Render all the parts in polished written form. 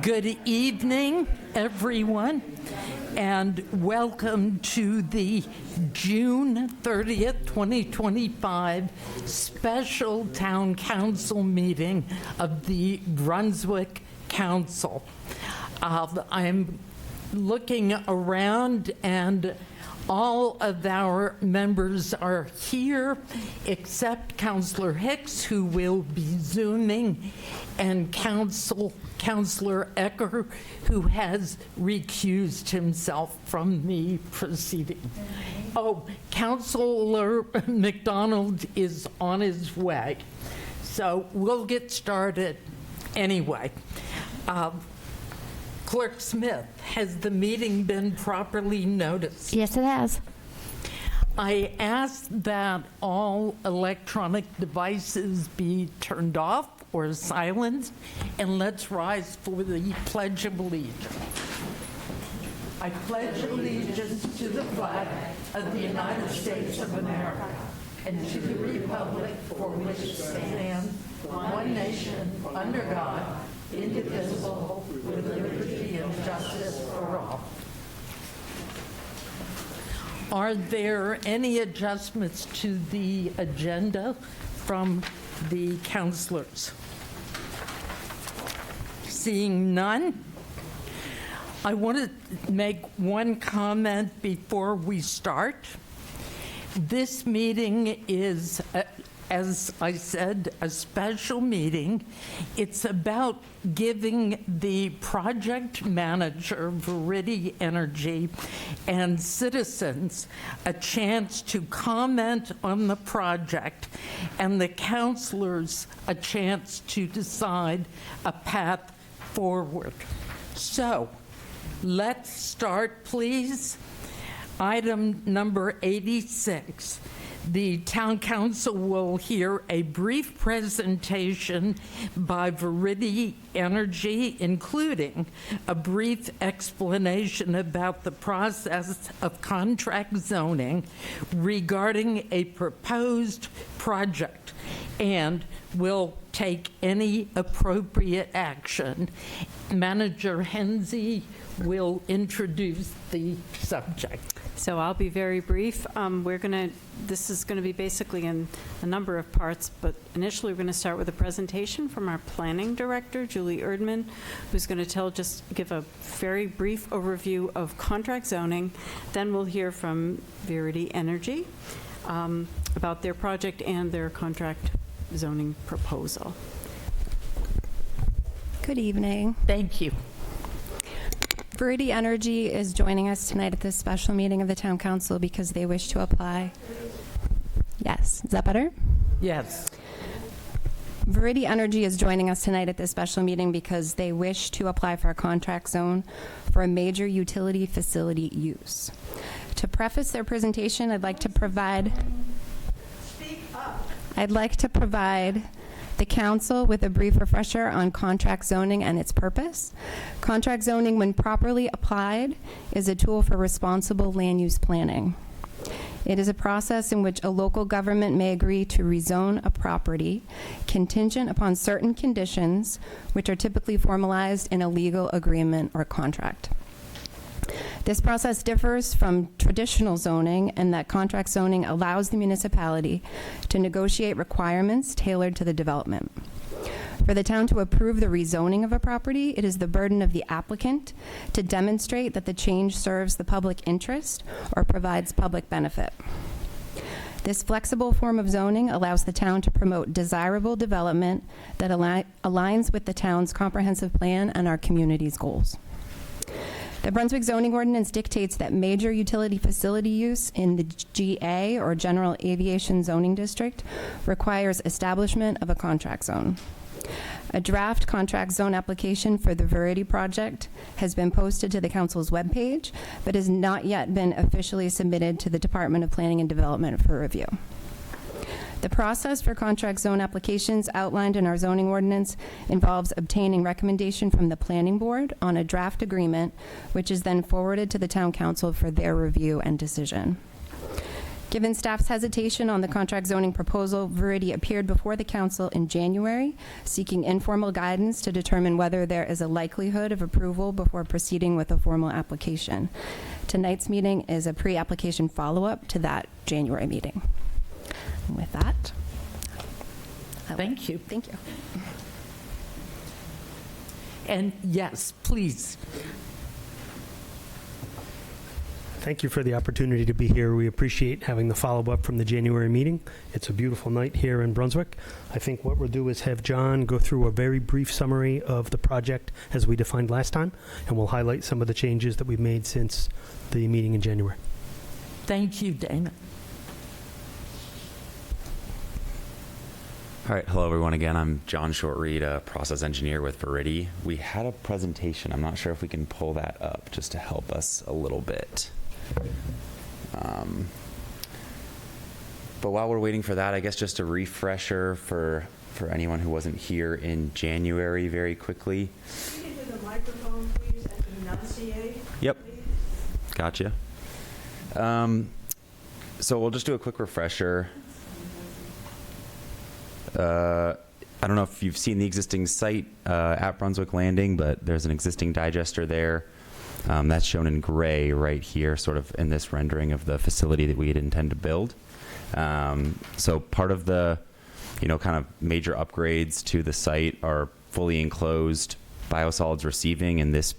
Good evening, everyone, and welcome to the June 30th, 2025 special Town Council meeting of the Brunswick Council. I'm looking around and all of our members are here except Councillor Hicks, who will be Zooming, and Councillor Ecker, who has recused himself from the proceeding. Oh, Councillor McDonald is on his way. So we'll get started anyway. Clerk Smith, has the meeting been properly noticed? Yes, it has. I ask that all electronic devices be turned off or silenced, and let's rise for the Pledge of Allegiance. I pledge allegiance to the flag of the United States of America and to the republic for which it stands, one nation, under God, indivisible, with liberty and justice for all. Are there any adjustments to the agenda from the councilors? Seeing none, I want to make one comment before we start. This meeting is, as I said, a special meeting. It's about giving the project manager, Viridi Energy, and citizens a chance to comment on the project, and the councilors a chance to decide a path forward. So, let's start, please. Item number 86. The Town Council will hear a brief presentation by Viridi Energy, including a brief explanation about the process of contract zoning regarding a proposed project, and will take any appropriate action. Manager Hensey will introduce the subject. So I'll be very brief. This is going to be basically in a number of parts, but initially we're going to start with a presentation from our planning director, Julie Erdman, who's going to give a very brief overview of contract zoning. Then we'll hear from Viridi Energy about their project and their contract zoning proposal. Good evening. Thank you. Viridi Energy is joining us tonight at this special meeting of the Town Council because they wish to apply. Yes, is that better? Yes. Viridi Energy is joining us tonight at this special meeting because they wish to apply for a contract zone for a major utility facility use. To preface their presentation, I'd like to provide the Council with a brief refresher on contract zoning and its purpose. Contract zoning, when properly applied, is a tool for responsible land use planning. It is a process in which a local government may agree to rezone a property contingent upon certain conditions, which are typically formalized in a legal agreement or contract. This process differs from traditional zoning in that contract zoning allows the municipality to negotiate requirements tailored to the development. For the town to approve the rezoning of a property, it is the burden of the applicant to demonstrate that the change serves the public interest or provides public benefit. This flexible form of zoning allows the town to promote desirable development that aligns with the town's comprehensive plan and our community's goals. The Brunswick zoning ordinance dictates that major utility facility use in the GA, or General Aviation Zoning District, requires establishment of a contract zone. A draft contract zone application for the Viridi project has been posted to the Council's webpage, but has not yet been officially submitted to the Department of Planning and Development for review. The process for contract zone applications outlined in our zoning ordinance involves obtaining recommendation from the Planning Board on a draft agreement, which is then forwarded to the Town Council for their review and decision. Given staff's hesitation on the contract zoning proposal, Viridi appeared before the council in January, seeking informal guidance to determine whether there is a likelihood of approval before proceeding with a formal application. Tonight's meeting is a pre-application follow-up to that January meeting. And with that, Thank you. thank you. And yes, please. Thank you for the opportunity to be here. We appreciate having the follow-up from the January meeting. It's a beautiful night here in Brunswick. I think what we'll do is have John go through a very brief summary of the project as we defined last time, and we'll highlight some of the changes that we've made since the meeting in January. Thank you, Dana. All right, hello everyone again. I'm John Shortreed, a process engineer with Viridi. We had a presentation. I'm not sure if we can pull that up just to help us a little bit. But while we're waiting for that, I guess just a refresher for anyone who wasn't here in January very quickly. Speak into the microphone, please, and enunciate. Yep. Please. Gotcha. So we'll just do a quick refresher. I don't know if you've seen the existing site at Brunswick Landing, but there's an existing digester there. That's shown in gray right here, sort of in this rendering of the facility that we'd intend to build. So part of the, kind of major upgrades to the site are fully enclosed biosolids receiving in this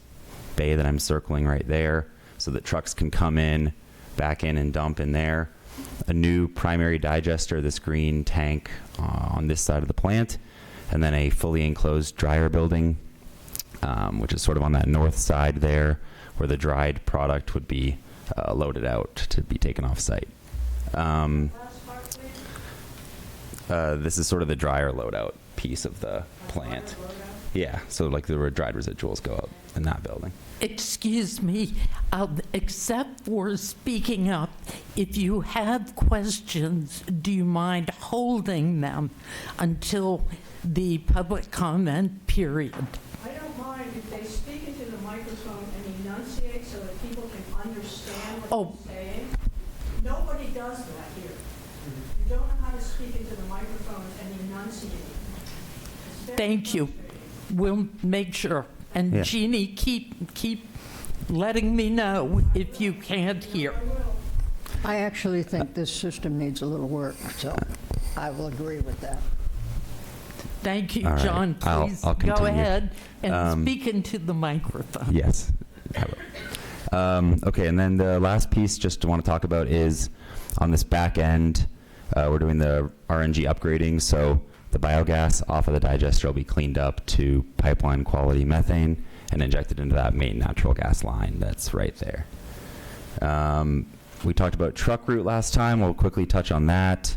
bay that I'm circling right there, so that trucks can come in, back in, and dump in there. A new primary digester, this green tank on this side of the plant, and then a fully enclosed dryer building, which is sort of on that north side there, where the dried product would be loaded out to be taken off site. Last part, please. This is sort of the dryer loadout piece of the plant. Fire loadout. Yeah, so like the dried residuals go out in that building. Excuse me, except for speaking up, if you have questions, do you mind holding them until the public comment period? I don't mind if they speak into the microphone and enunciate so that people can understand what Oh. they're saying. Nobody does that here. You don't know how to speak into the microphone and enunciate. It's very Thank you. frustrating. We'll make sure. And Yeah. Jeannie, keep letting me know if you can't hear. I actually think this system needs a little work, so I will agree with that. Thank you, All right. John. I'll Please continue. go ahead and Um, speak into the microphone. Yes. Okay, and then the last piece just want to talk about is on this back end, we're doing the RNG upgrading, so the biogas off of the digester will be cleaned up to pipeline quality methane and injected into that main natural gas line that's right there. We talked about truck route last time. We'll quickly touch on that.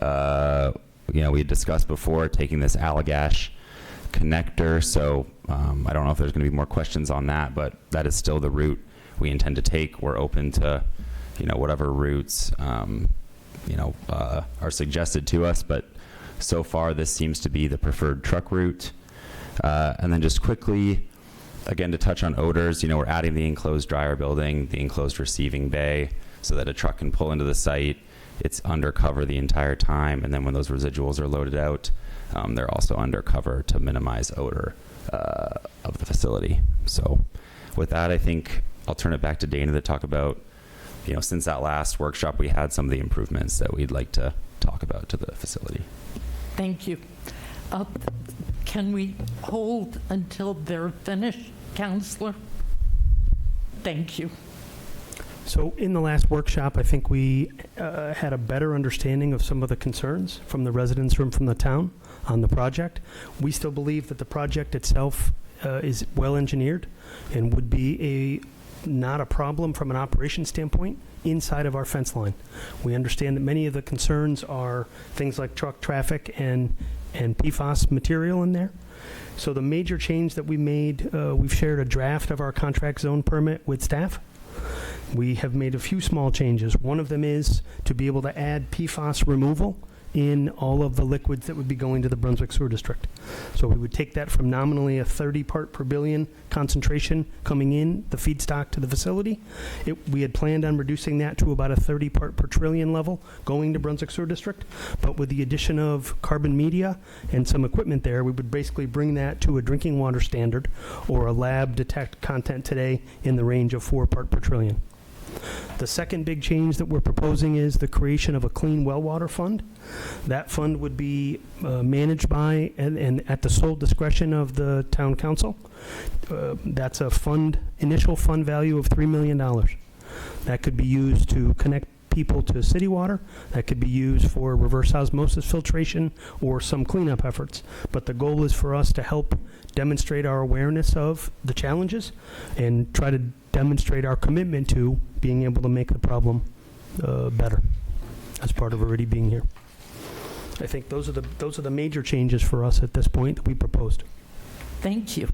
We had discussed before taking this Allagash connector, so I don't know if there's going to be more questions on that, but that is still the route we intend to take. We're open to, whatever routes, are suggested to us, but so far this seems to be the preferred truck route. And then just quickly, again, to touch on odors, we're adding the enclosed dryer building, the enclosed receiving bay, so that a truck can pull into the site. It's undercover the entire time, and then when those residuals are loaded out, they're also undercover to minimize odor of the facility. So with that, I think I'll turn it back to Dana to talk about, since that last workshop, we had some of the improvements that we'd like to talk about to the facility. Thank you. Can we hold until they're finished, Counselor? Thank you. So in the last workshop, I think we had a better understanding of some of the concerns from the residents from the town on the project. We still believe that the project itself is well engineered and would be not a problem from an operation standpoint inside of our fence line. We understand that many of the concerns are things like truck traffic and PFAS material in there. So the major change that we made, we've shared a draft of our contract zone permit with staff. We have made a few small changes. One of them is to be able to add PFAS removal in all of the liquids that would be going to the Brunswick Sewer District. So we would take that from nominally a 30 part per billion concentration coming in, the feedstock to the facility. We had planned on reducing that to about a 30 part per trillion level going to Brunswick Sewer District. But with the addition of carbon media and some equipment there, we would basically bring that to a drinking water standard or a lab detect content today in the range of 4 part per trillion. The second big change that we're proposing is the creation of a clean well water fund. That fund would be managed by and at the sole discretion of the town council. That's a initial fund value of $3 million. That could be used to connect people to city water. That could be used for reverse osmosis filtration or some cleanup efforts. But the goal is for us to help demonstrate our awareness of the challenges and try to demonstrate our commitment to being able to make the problem better as part of Viridi being here. I think those are the major changes for us at this point that we proposed. Thank you.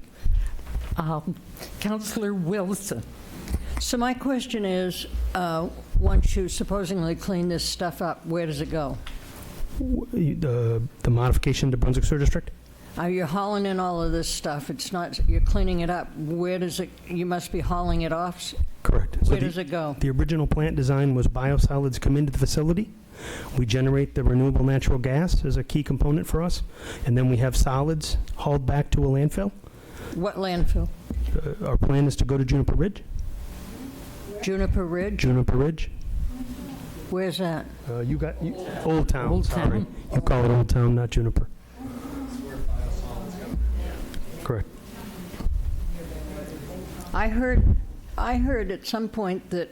Councillor Wilson. So my question is, once you supposedly clean this stuff up, where does it go? The modification to Brunswick Sewer District? Are you hauling in all of this stuff? It's not, you're cleaning it up. Where does it, you must be hauling it off? Correct. Where does it go? The original plant design was biosolids come into the facility. We generate the renewable natural gas as a key component for us, and then we have solids hauled back to a landfill. What landfill? Our plan is to go to Juniper Ridge. Juniper Ridge? Juniper Ridge. Where's that? Old Town. Old sorry. Town. You call it Old Town, not Juniper. Correct. I heard at some point that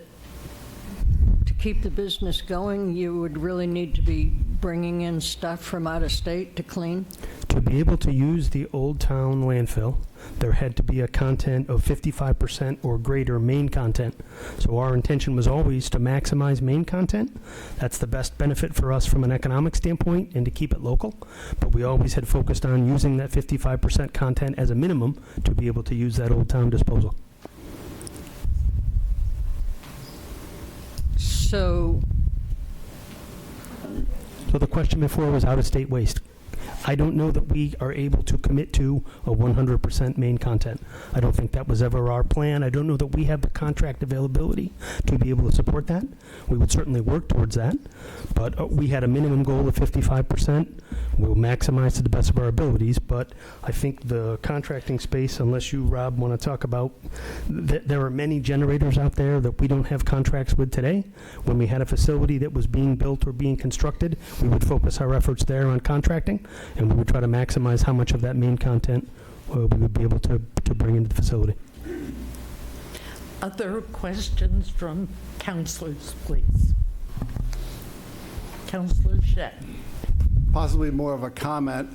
to keep the business going, you would really need to be bringing in stuff from out of state to clean. To be able to use the Old Town landfill, there had to be a content of 55% or greater main content. So our intention was always to maximize main content. That's the best benefit for us from an economic standpoint and to keep it local. But we always had focused on using that 55% content as a minimum to be able to use that Old Town disposal. So So the question before was out-of-state waste. I don't know that we are able to commit to a 100% main content. I don't think that was ever our plan. I don't know that we have the contract availability to be able to support that. We would certainly work towards that, but we had a minimum goal of 55%. We'll maximize to the best of our abilities, but I think the contracting space, unless you, Rob, want to talk about, there are many generators out there that we don't have contracts with today. When we had a facility that was being built or being constructed, we would focus our efforts there on contracting, and we would try to maximize how much of that main content we would be able to bring into the facility. Other questions from councilors, please? Councilor Shea. Possibly more of a comment.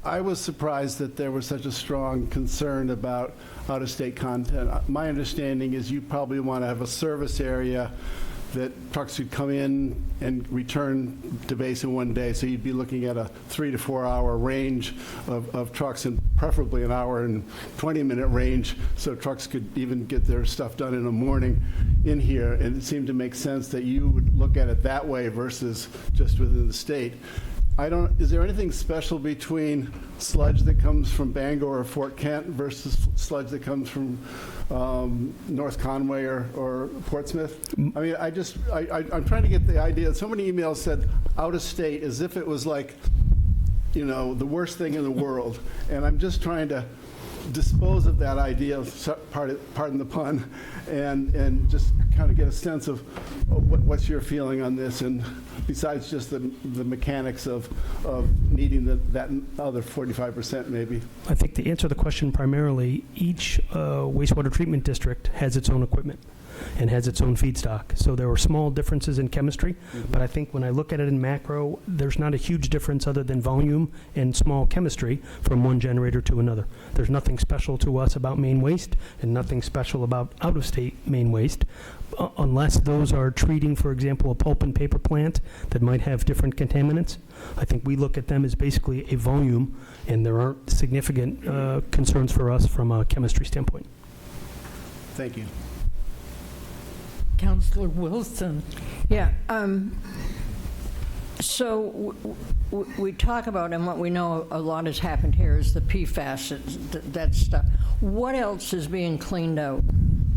I was surprised that there was such a strong concern about out-of-state content. My understanding is you probably want to have a service area that trucks could come in and return to base in one day. So you'd be looking at a 3 to 4 hour range of trucks, and preferably an hour and 20-minute range, so trucks could even get their stuff done in the morning in here. And it seemed to make sense that you would look at it that way versus just within the state. Is there anything special between sludge that comes from Bangor or Fort Kent versus sludge that comes from North Conway or Portsmouth? I mean, I'm trying to get the idea. So many emails said out of state as if it was like, you know, the worst thing in the world. And I'm just trying to dispose of that idea, pardon the pun, and just kind of get a sense of what's your feeling on this, and besides just the mechanics of needing that other 45% maybe. I think to answer the question primarily, each wastewater treatment district has its own equipment and has its own feedstock. So there are small differences in chemistry, but I think when I look at it in macro, there's not a huge difference other than volume and small chemistry from one generator to another. There's nothing special to us about main waste and nothing special about out-of-state main waste, unless those are treating, for example, a pulp and paper plant that might have different contaminants. I think we look at them as basically a volume, and there aren't significant concerns for us from a chemistry standpoint. Thank you. Councilor Wilson. yeah, So we talk about, and what we know a lot has happened here is the PFAS, that stuff. What else is being cleaned out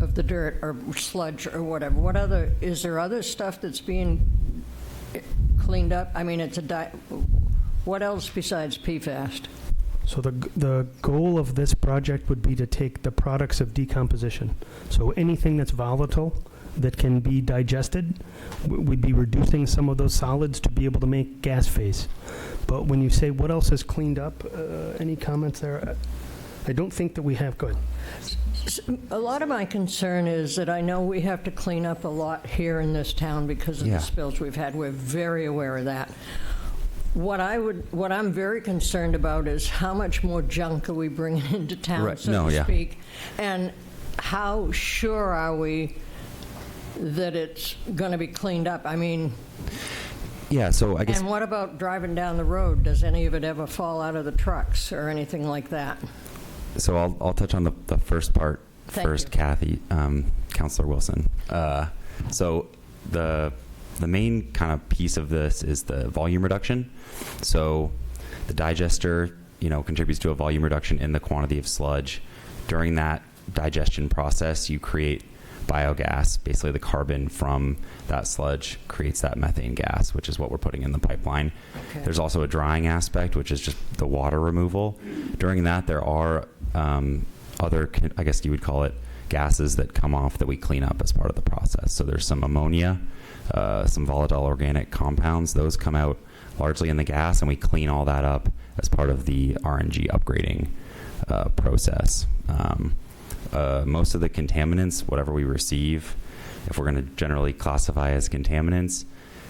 of the dirt or sludge or whatever? Is there other stuff that's being cleaned up? I mean, what else besides PFAS? So the goal of this project would be to take the products of decomposition. So anything that's volatile that can be digested, we'd be reducing some of those solids to be able to make gas phase. But when you say what else is cleaned up, any comments there? I don't think that we have. Go ahead. A lot of my concern is that I know we have to clean up a lot here in this town because of the spills we've had. We're very aware of that. What I'm very concerned about is how much more junk are we bringing into town, so to speak, and how sure are we that it's going to be cleaned up? I mean, so I guess. And what about driving down the road? Does any of it ever fall out of the trucks or anything like that? So I'll touch on the first part first, Kathy, Councilor Wilson. So the main kind of piece of this is the volume reduction. So the digester, contributes to a volume reduction in the quantity of sludge. During that digestion process, you create biogas. Basically, the carbon from that sludge creates that methane gas, which is what we're putting in the pipeline. Okay. There's also a drying aspect, which is just the water removal. During that, there are other, I guess you would call it, gases that come off that we clean up as part of the process. So there's some ammonia, some volatile organic compounds. Those come out largely in the gas, and we clean all that up as part of the RNG upgrading process. Most of the contaminants, whatever we receive, if we're going to generally classify as contaminants,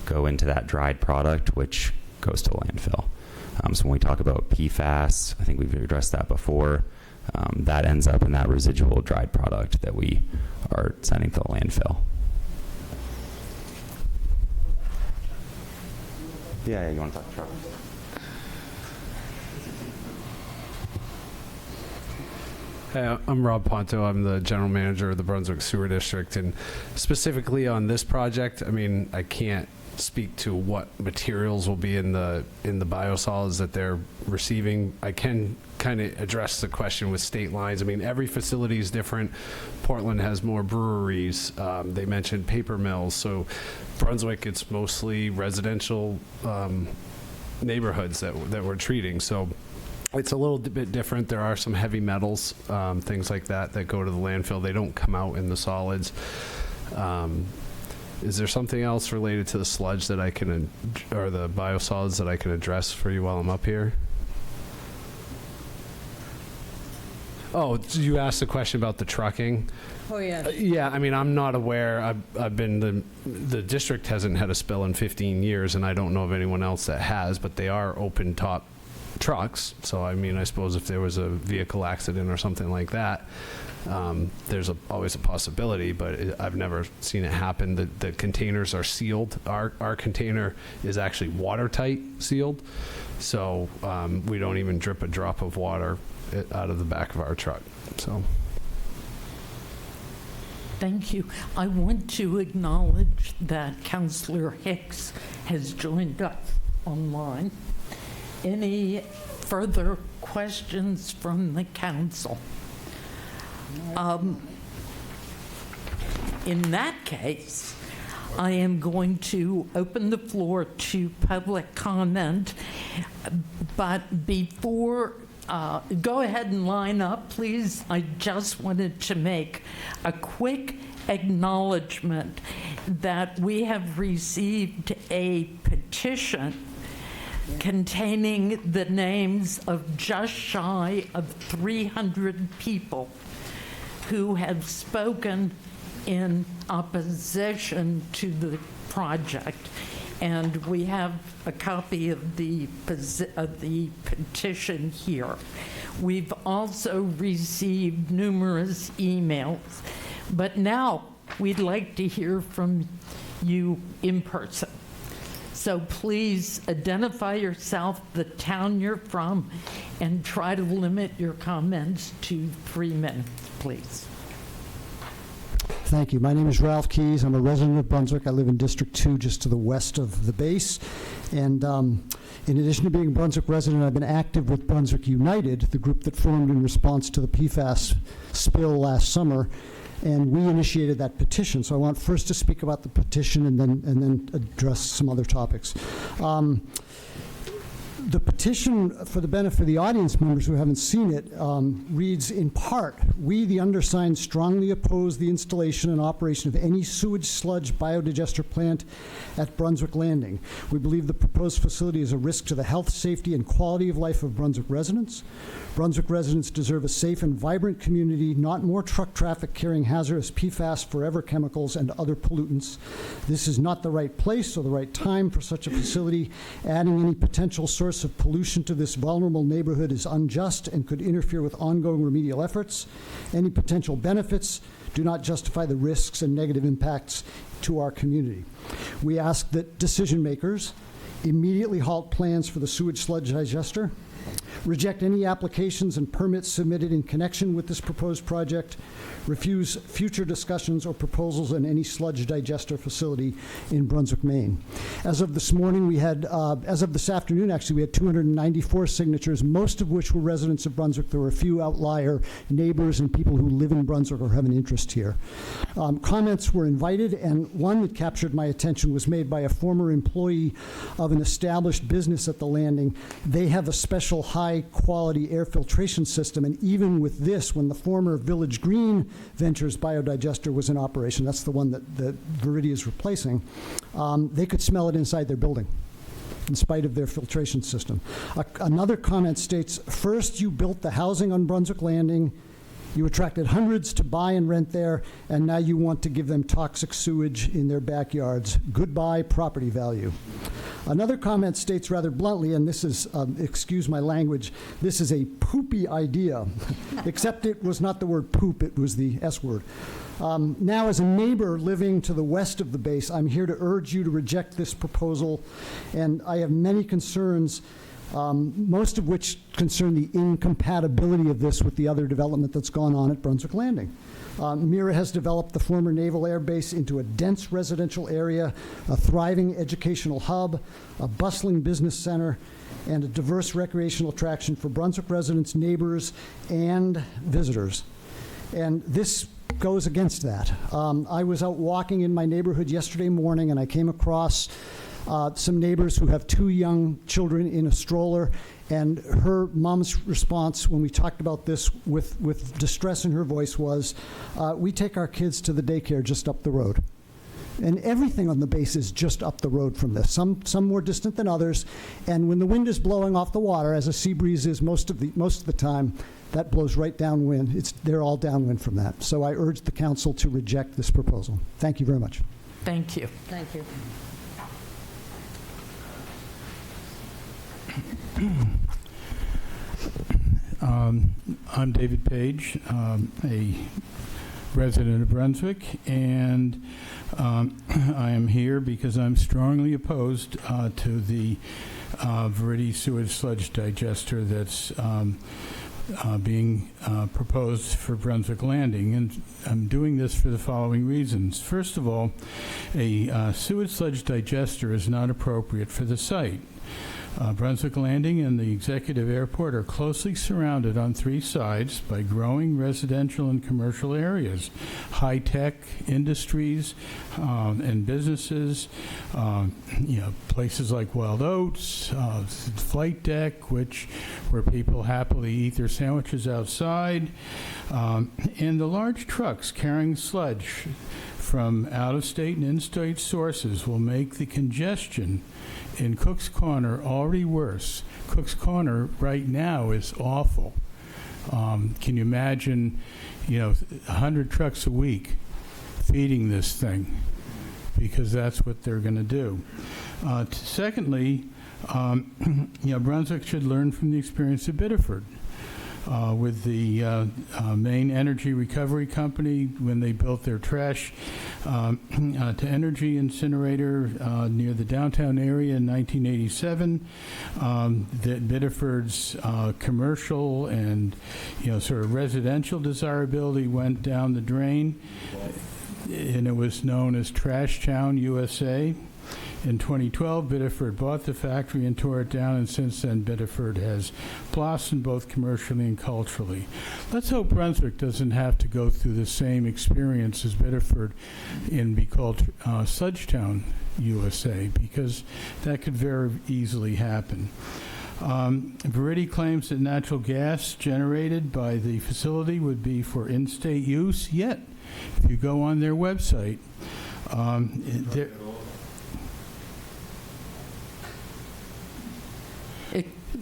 go into that dried product, which goes to landfill. So when we talk about PFAS, I think we've addressed that before. That ends up in that residual dried product that we are sending to the landfill. Yeah, you want to talk trucks? Hey, I'm Rob Ponto. I'm the general manager of the Brunswick Sewer District, and specifically on this project, I mean, I can't speak to what materials will be in the biosolids that they're receiving. I can kind of address the question with state lines. I mean, every facility is different. Portland has more breweries. They mentioned paper mills. So Brunswick, it's mostly residential neighborhoods that we're treating. So it's a little bit different. There are some heavy metals, things like that go to the landfill. They don't come out in the solids. Is there something else related to the sludge that I can, or the biosolids that I can address for you while I'm up here? Oh, you asked a question about the trucking. Oh, yeah. Yeah, I mean, I'm not aware. I've been, the district hasn't had a spill in 15 years, and I don't know of anyone else that has, but they are open top trucks. So, I mean, I suppose if there was a vehicle accident or something like that, there's always a possibility, but I've never seen it happen. The containers are sealed. Our container is actually watertight sealed, so we don't even drip a drop of water out of the back of our truck. So. Thank you. I want to acknowledge that Councillor Hicks has joined us online. Any further questions from the council? In that case, I am going to open the floor to public comment, but before, go ahead and line up, please. I just wanted to make a quick acknowledgement that we have received a petition containing the names of just shy of 300 people who have spoken in opposition to the project. And we have a copy of the petition here. We've also received numerous emails, but now we'd like to hear from you in person. So please identify yourself, the town you're from, and try to limit your comments to 3 minutes, please. Thank you. My name is Ralph Keys. I'm a resident of Brunswick. I live in District 2, just to the west of the base. And in addition to being a Brunswick resident, I've been active with Brunswick United, the group that formed in response to the PFAS spill last summer. And we initiated that petition. So I want first to speak about the petition and then address some other topics. The petition, for the benefit of the audience members who haven't seen it, reads in part, we, the undersigned, strongly oppose the installation and operation of any sewage sludge biodigester plant at Brunswick Landing. We believe the proposed facility is a risk to the health, safety, and quality of life of Brunswick residents. Brunswick residents deserve a safe and vibrant community, not more truck traffic carrying hazardous PFAS, forever chemicals, and other pollutants. This is not the right place or the right time for such a facility. Adding any potential source of pollution to this vulnerable neighborhood is unjust and could interfere with ongoing remedial efforts. Any potential benefits do not justify the risks and negative impacts to our community. We ask that decision makers immediately halt plans for the sewage sludge digester, reject any applications and permits submitted in connection with this proposed project, refuse future discussions or proposals on any sludge digester facility in Brunswick, Maine. As of this morning, we had, as of this afternoon, actually, we had 294 signatures, most of which were residents of Brunswick. There were a few outlier neighbors and people who live in Brunswick or have an interest here. Comments were invited, and one that captured my attention was made by a former employee of an established business at the landing. They have a special high-quality air filtration system, and even with this, when the former Village Green Ventures biodigester was in operation, that's the one that Viridi is replacing, they could smell it inside their building in spite of their filtration system. Another comment states, first you built the housing on Brunswick Landing, you attracted hundreds to buy and rent there, and now you want to give them toxic sewage in their backyards. Goodbye, property value. Another comment states rather bluntly, and this is, excuse my language, this is a poopy idea, except it was not the word poop, it was the S word. Now, as a neighbor living to the west of the base, I'm here to urge you to reject this proposal, and I have many concerns, most of which concern the incompatibility of this with the other development that's gone on at Brunswick Landing. Mira has developed the former Naval Air Base into a dense residential area, a thriving educational hub, a bustling business center, and a diverse recreational attraction for Brunswick residents, neighbors, and visitors. And this goes against that. I was out walking in my neighborhood yesterday morning, and I came across some neighbors who have 2 young children in a stroller, and her mom's response when we talked about this with distress in her voice was, we take our kids to the daycare just up the road. And everything on the base is just up the road from this, some more distant than others. And when the wind is blowing off the water, as a sea breeze is most of the time, that blows right downwind. They're all downwind from that. So I urge the council to reject this proposal. Thank you very much. Thank you. Thank you. I'm David Page, a resident of Brunswick, and I am here because I'm strongly opposed to the Viridi sewage sludge digester that's being proposed for Brunswick Landing, and I'm doing this for the following reasons. First of all, a sewage sludge digester is not appropriate for the site. Brunswick Landing and the Executive Airport are closely surrounded on 3 sides by growing residential and commercial areas, high-tech industries and businesses, places like Wild Oats, Flight Deck, where people happily eat their sandwiches outside, and the large trucks carrying sludge from out-of-state and in-state sources will make the congestion in Cook's Corner already worse. Cook's Corner right now is awful. Can you imagine, 100 trucks a week feeding this thing? Because that's what they're going to do. Secondly, Brunswick should learn from the experience of Biddeford. With the Maine Energy Recovery Company when they built their trash to energy incinerator near the downtown area in 1987. That Biddeford's commercial and sort of residential desirability went down the drain. and it was known as Trash Town USA. In 2012, Biddeford bought the factory and tore it down, and since then, Biddeford has blossomed both commercially and culturally. Let's hope Brunswick doesn't have to go through the same experience as Biddeford and be called Sludgetown USA, because that could very easily happen. Viridi claims that natural gas generated by the facility would be for in-state use, yet if you go on their website,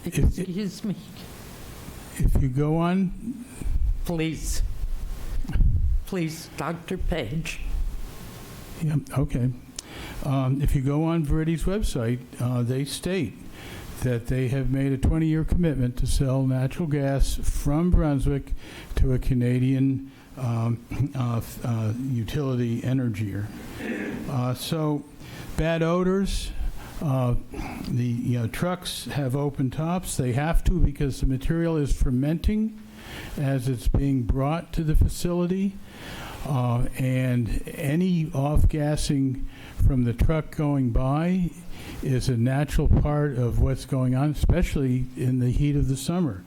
Excuse me, if you go on, please. Please, Dr. Page. yeah, okay. If you go on Viridi's website, they state that they have made a 20-year commitment to sell natural gas from Brunswick to a Canadian utility energier. So bad odors. The trucks have open tops. They have to, because the material is fermenting as it's being brought to the facility. And any off-gassing from the truck going by is a natural part of what's going on, especially in the heat of the summer.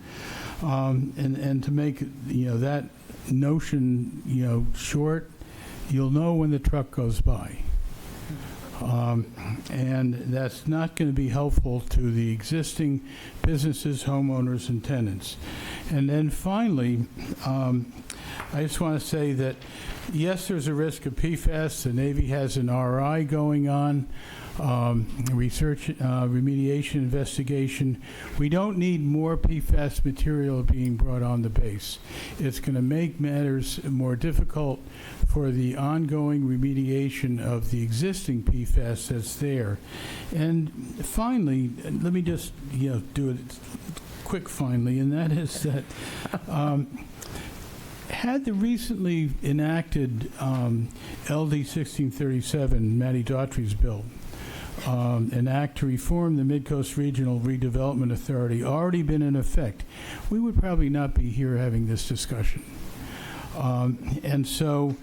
And to make that notion short, you'll know when the truck goes by. And that's not going to be helpful to the existing businesses, homeowners, and tenants. And then finally, I just want to say that, yes, there's a risk of PFAS. The Navy has an RI going on, research, remediation, investigation. We don't need more PFAS material being brought on the base. It's going to make matters more difficult for the ongoing remediation of the existing PFAS that's there. And finally, let me just do it quick finally, and that is that had the recently enacted LD 1637, Matty Daughtry's bill, an act to reform the Midcoast Regional Redevelopment Authority already been in effect, we would probably not be here having this discussion. And so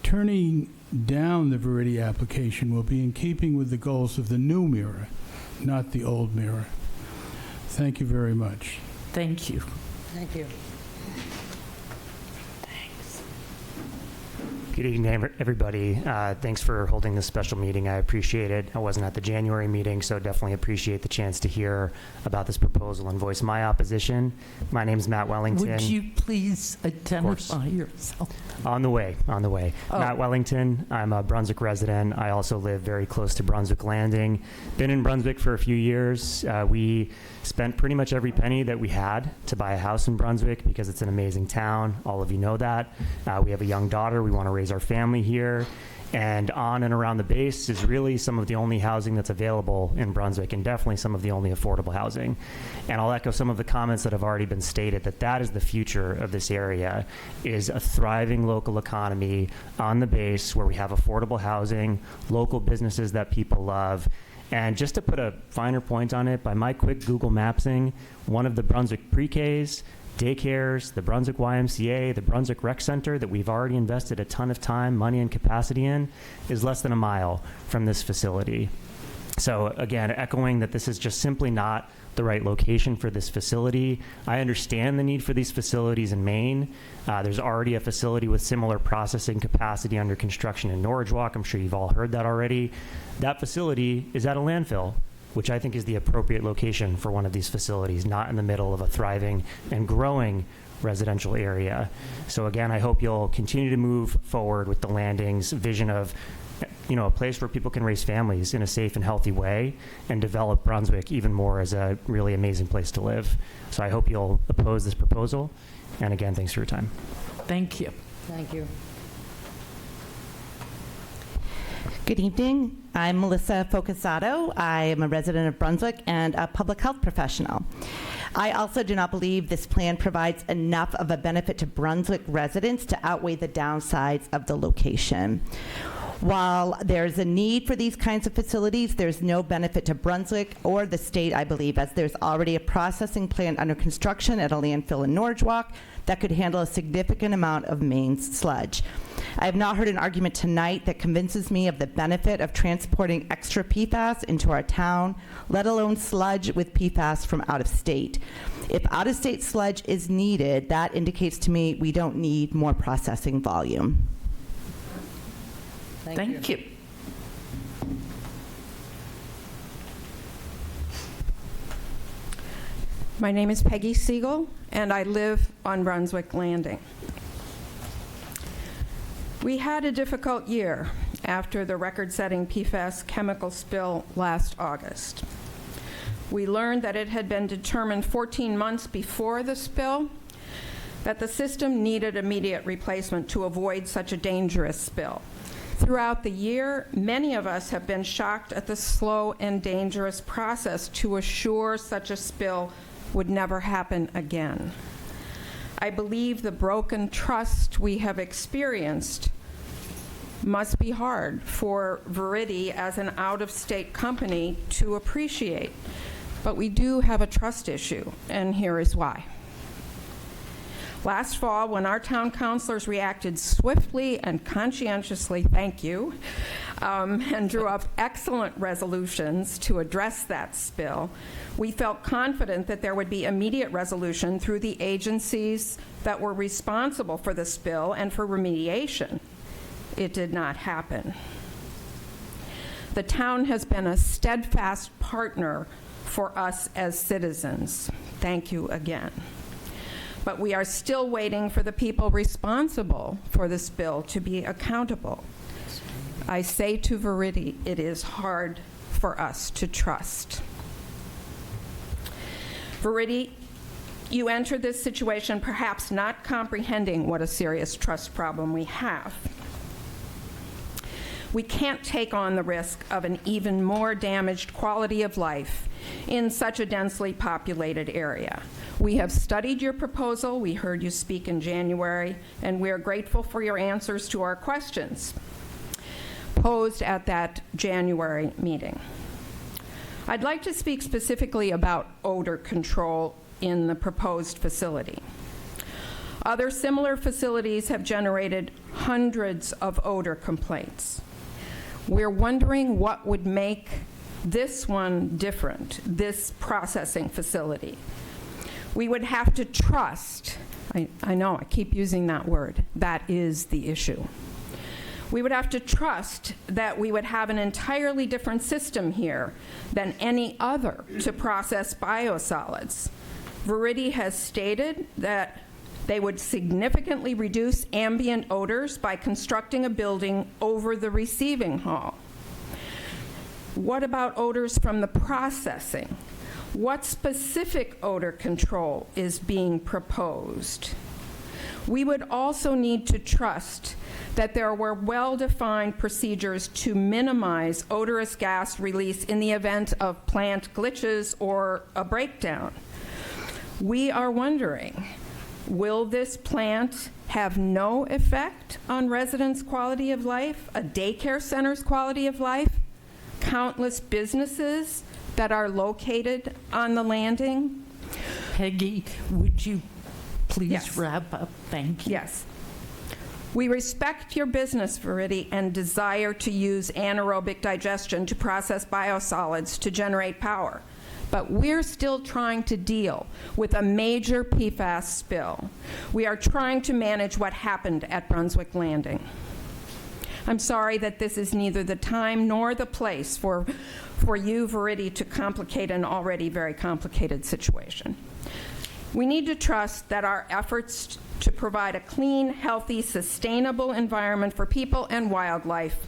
turning down the Viridi application will be in keeping with the goals of the new MIRA, not the old MIRA. Thank you very much. Thank you. Thank you. Good evening, everybody. Thanks for holding this special meeting. I appreciate it. I wasn't at the January meeting, so definitely appreciate the chance to hear about this proposal and voice my opposition. My name is Matt Wellington. Would you please identify yourself? On the way. Oh. Matt Wellington. I'm a Brunswick resident. I also live very close to Brunswick Landing. Been in Brunswick for a few years. We spent pretty much every penny that we had to buy a house in Brunswick because it's an amazing town. All of you know that. We have a young daughter. We want to raise our family here. And on and around the base is really some of the only housing that's available in Brunswick, and definitely some of the only affordable housing. And I'll echo some of the comments that have already been stated, that is the future of this area, is a thriving local economy on the base where we have affordable housing, local businesses that people love. And just to put a finer point on it, by my quick Google Mapsing, one of the Brunswick pre-Ks, daycares, the Brunswick YMCA, the Brunswick Rec Center that we've already invested a ton of time, money, and capacity in is less than a mile from this facility. So again, echoing that this is just simply not the right location for this facility. I understand the need for these facilities in Maine. There's already a facility with similar processing capacity under construction in Norwich Walk. I'm sure you've all heard that already. That facility is at a landfill, which I think is the appropriate location for one of these facilities, not in the middle of a thriving and growing residential area. So again, I hope you'll continue to move forward with the Landing's vision of a place where people can raise families in a safe and healthy way and develop Brunswick even more as a really amazing place to live. So I hope you'll oppose this proposal. And again, thanks for your time. Thank you. Thank you. Good evening. I'm Melissa Focasato. I am a resident of Brunswick and a public health professional. I also do not believe this plan provides enough of a benefit to Brunswick residents to outweigh the downsides of the location. While there's a need for these kinds of facilities, there's no benefit to Brunswick or the state, I believe, as there's already a processing plant under construction at a landfill in Norwalk that could handle a significant amount of Maine's sludge. I have not heard an argument tonight that convinces me of the benefit of transporting extra PFAS into our town, let alone sludge with PFAS from out of state. If out-of-state sludge is needed, that indicates to me we don't need more processing volume. Thank you. My name is Peggy Siegel, and I live on Brunswick Landing. We had a difficult year after the record-setting PFAS chemical spill last August. We learned that it had been determined 14 months before the spill that the system needed immediate replacement to avoid such a dangerous spill. Throughout the year, many of us have been shocked at the slow and dangerous process to assure such a spill would never happen again. I believe the broken trust we have experienced must be hard for Viridi as an out-of-state company to appreciate. But we do have a trust issue, and here is why. Last fall, when our town councilors reacted swiftly and conscientiously, thank you, and drew up excellent resolutions to address that spill, we felt confident that there would be immediate resolution through the agencies that were responsible for the spill and for remediation. It did not happen. The town has been a steadfast partner for us as citizens. Thank you again. But we are still waiting for the people responsible for the spill to be accountable. I say to Viridi, it is hard for us to trust. Viridi, you entered this situation perhaps not comprehending what a serious trust problem we have. We can't take on the risk of an even more damaged quality of life in such a densely populated area. We have studied your proposal, we heard you speak in January, and we are grateful for your answers to our questions posed at that January meeting. I'd like to speak specifically about odor control in the proposed facility. Other similar facilities have generated hundreds of odor complaints. We're wondering what would make this one different, this processing facility. We would have to trust, I know I keep using that word, that is the issue. We would have to trust that we would have an entirely different system here than any other to process biosolids. Viridi has stated that they would significantly reduce ambient odors by constructing a building over the receiving hall. What about odors from the processing? What specific odor control is being proposed? We would also need to trust that there were well-defined procedures to minimize odorous gas release in the event of plant glitches or a breakdown. We are wondering, will this plant have no effect on residents' quality of life, a daycare center's quality of life, countless businesses that are located on the landing? Peggy, would you please Yes. wrap up? Thank you. Yes. We respect your business, Viridi, and desire to use anaerobic digestion to process biosolids to generate power. But we're still trying to deal with a major PFAS spill. We are trying to manage what happened at Brunswick Landing. I'm sorry that this is neither the time nor the place for you, Viridi, to complicate an already very complicated situation. We need to trust that our efforts to provide a clean, healthy, sustainable environment for people and wildlife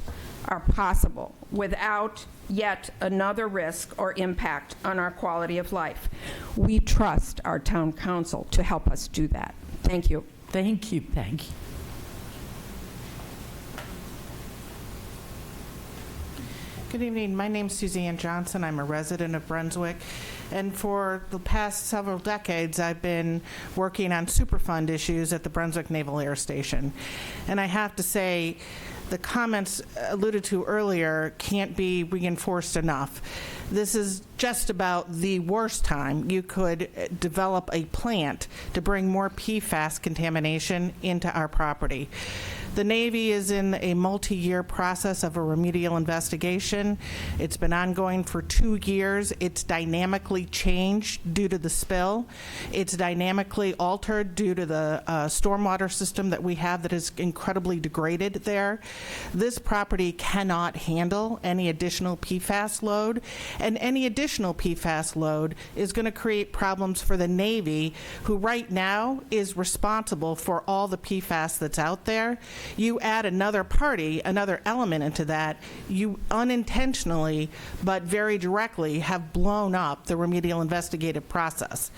are possible without yet another risk or impact on our quality of life. We trust our town council to help us do that. Thank you. Thank you, Peggy. Good evening. My name's Suzanne Johnson. I'm a resident of Brunswick. And for the past several decades, I've been working on Superfund issues at the Brunswick Naval Air Station. And I have to say, the comments alluded to earlier can't be reinforced enough. This is just about the worst time you could develop a plant to bring more PFAS contamination into our property. The Navy is in a multi-year process of a remedial investigation. It's been ongoing for 2 years. It's dynamically changed due to the spill. It's dynamically altered due to the stormwater system that we have that is incredibly degraded there. This property cannot handle any additional PFAS load, and any additional PFAS load is going to create problems for the Navy, who right now is responsible for all the PFAS that's out there. You add another party, another element into that, you unintentionally but very directly have blown up the remedial investigative process.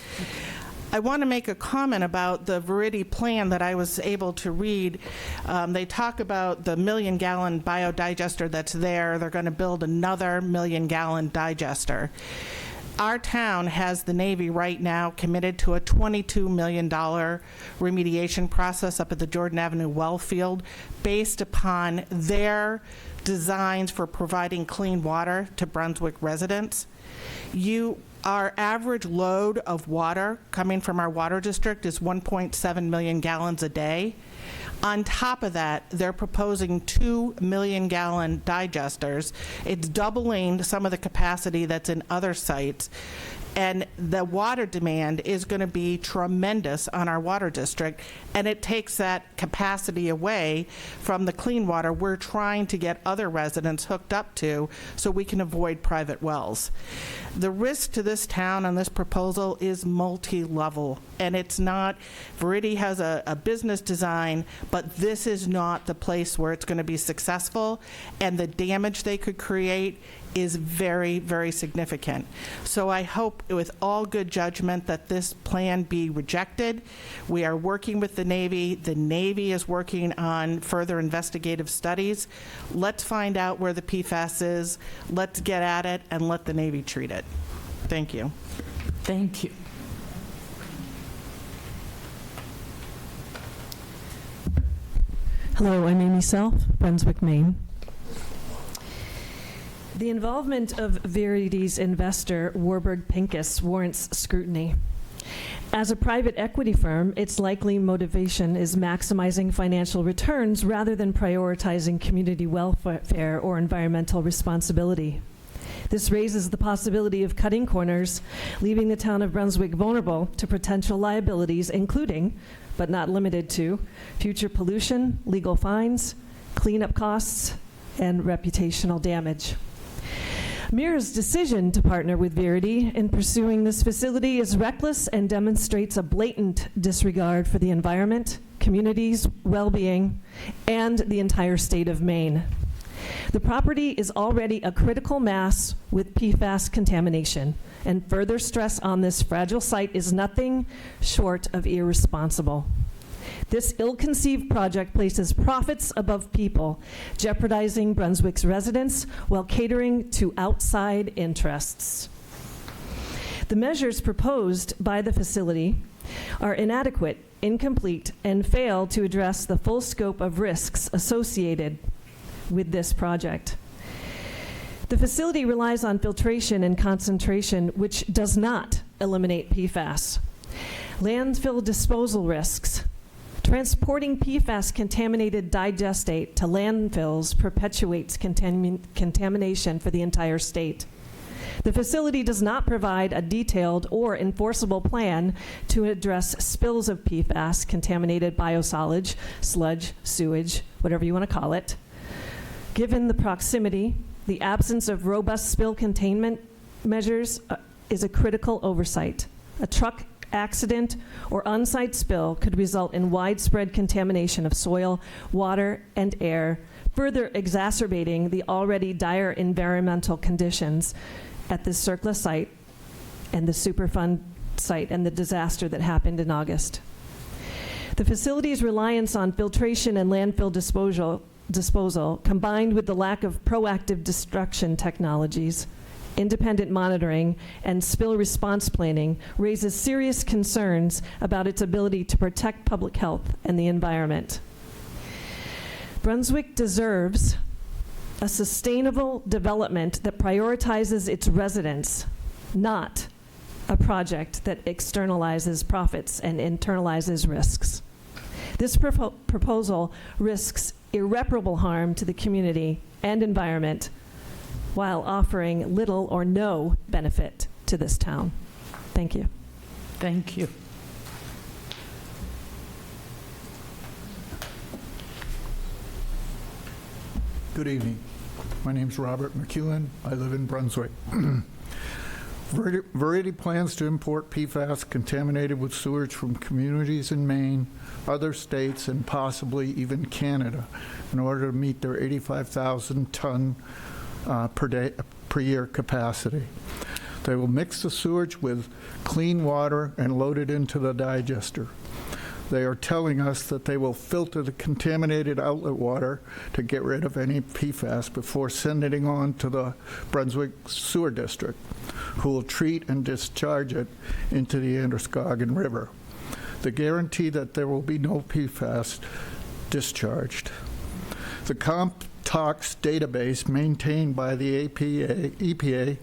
I want to make a comment about the Viridi plan that I was able to read. They talk about the 1 million gallon biodigester that's there. They're going to build another 1 million gallon digester. Our town has the Navy right now committed to a $22 million remediation process up at the Jordan Avenue well field based upon their designs for providing clean water to Brunswick residents. Our average load of water coming from our water district is 1.7 million gallons a day. On top of that, they're proposing 2 million gallon digesters. It's doubling some of the capacity that's in other sites. And the water demand is going to be tremendous on our water district, and it takes that capacity away from the clean water we're trying to get other residents hooked up to so we can avoid private wells. The risk to this town on this proposal is multi-level, and it's not, Viridi has a business design, but this is not the place where it's going to be successful, and the damage they could create is very, very significant. So I hope with all good judgment that this plan be rejected. We are working with the Navy. The Navy is working on further investigative studies. Let's find out where the PFAS is. Let's get at it and let the Navy treat it. Thank you. Thank you. Hello, I'm Amy Self, Brunswick, Maine. The involvement of Viridi's investor, Warburg Pincus, warrants scrutiny. As a private equity firm, its likely motivation is maximizing financial returns rather than prioritizing community welfare or environmental responsibility. This raises the possibility of cutting corners, leaving the town of Brunswick vulnerable to potential liabilities, including, but not limited to, future pollution, legal fines, cleanup costs, and reputational damage. Mira's decision to partner with Viridi in pursuing this facility is reckless and demonstrates a blatant disregard for the environment, communities, well-being, and the entire state of Maine. The property is already a critical mass with PFAS contamination, and further stress on this fragile site is nothing short of irresponsible. This ill-conceived project places profits above people, jeopardizing Brunswick's residents while catering to outside interests. The measures proposed by the facility are inadequate, incomplete, and fail to address the full scope of risks associated with this project. The facility relies on filtration and concentration, which does not eliminate PFAS. Landfill disposal risks. Transporting PFAS-contaminated digestate to landfills perpetuates contamination for the entire state. The facility does not provide a detailed or enforceable plan to address spills of PFAS, contaminated biosolids, sludge, sewage, whatever you want to call it. Given the proximity, the absence of robust spill containment measures is a critical oversight. A truck accident or on-site spill could result in widespread contamination of soil, water, and air, further exacerbating the already dire environmental conditions at the CERCLA site and the Superfund site and the disaster that happened in August. The facility's reliance on filtration and landfill disposal disposal, combined with the lack of proactive destruction technologies, independent monitoring, and spill response planning, raises serious concerns about its ability to protect public health and the environment. Brunswick deserves a sustainable development that prioritizes its residents, not a project that externalizes profits and internalizes risks. This proposal risks irreparable harm to the community and environment while offering little or no benefit to this town. Thank you. Thank you. Good evening. My name's Robert McEwen. I live in Brunswick. Viridi plans to import PFAS contaminated with sewage from communities in Maine, other states, and possibly even Canada in order to meet their 85,000 ton per year capacity. They will mix the sewage with clean water and load it into the digester. They are telling us that they will filter the contaminated outlet water to get rid of any PFAS before sending it on to the Brunswick Sewer District, who will treat and discharge it into the Androscoggin River. The guarantee that there will be no PFAS discharged. The CompTox database maintained by the EPA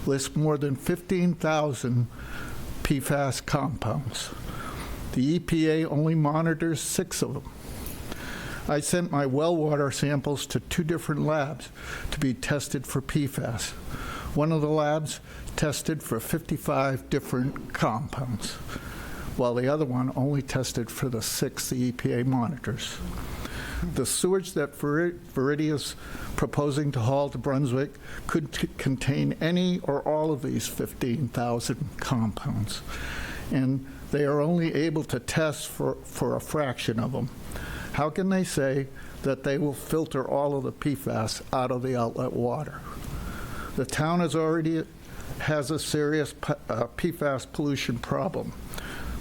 lists more than 15,000 PFAS compounds. The EPA only monitors 6 of them. I sent my well water samples to 2 different labs to be tested for PFAS. One of the labs tested for 55 different compounds, while the other one only tested for the 6 the EPA monitors. The sewage that Viridi is proposing to haul to Brunswick could contain any or all of these 15,000 compounds, and they are only able to test for a fraction of them. How can they say that they will filter all of the PFAS out of the outlet water? The town has a serious PFAS pollution problem.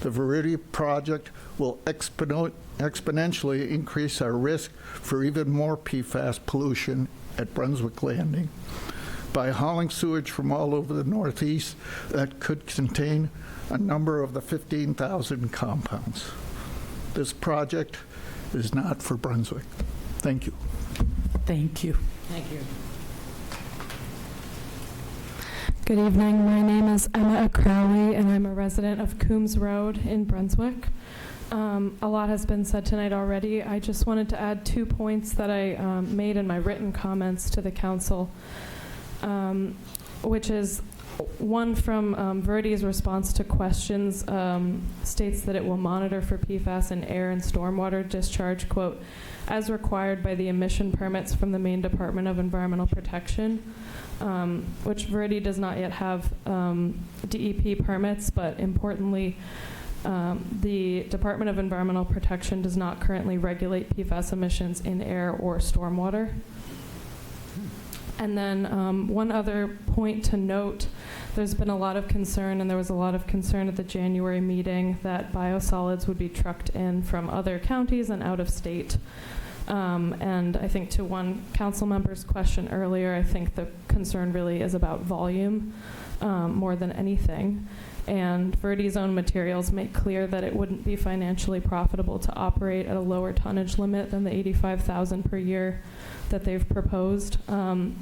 The Viridi project will exponentially increase our risk for even more PFAS pollution at Brunswick Landing by hauling sewage from all over the Northeast that could contain a number of the 15,000 compounds. This project is not for Brunswick. Thank you. Thank you. Thank you. Good evening. My name is Emma Crowley, and I'm a resident of Coombs Road in Brunswick. A lot has been said tonight already. I just wanted to add 2 points that I made in my written comments to the council, which is one from Viridi's response to questions states that it will monitor for PFAS in air and stormwater discharge, quote, as required by the emission permits from the Maine Department of Environmental Protection, which Viridi does not yet have DEP permits, but importantly, the Department of Environmental Protection does not currently regulate PFAS emissions in air or stormwater. And then one other point to note, there's been a lot of concern, and there was a lot of concern at the January meeting, that biosolids would be trucked in from other counties and out of state. And I think to one council member's question earlier, I think the concern really is about volume more than anything. And Viridi's own materials make clear that it wouldn't be financially profitable to operate at a lower tonnage limit than the 85,000 per year that they've proposed.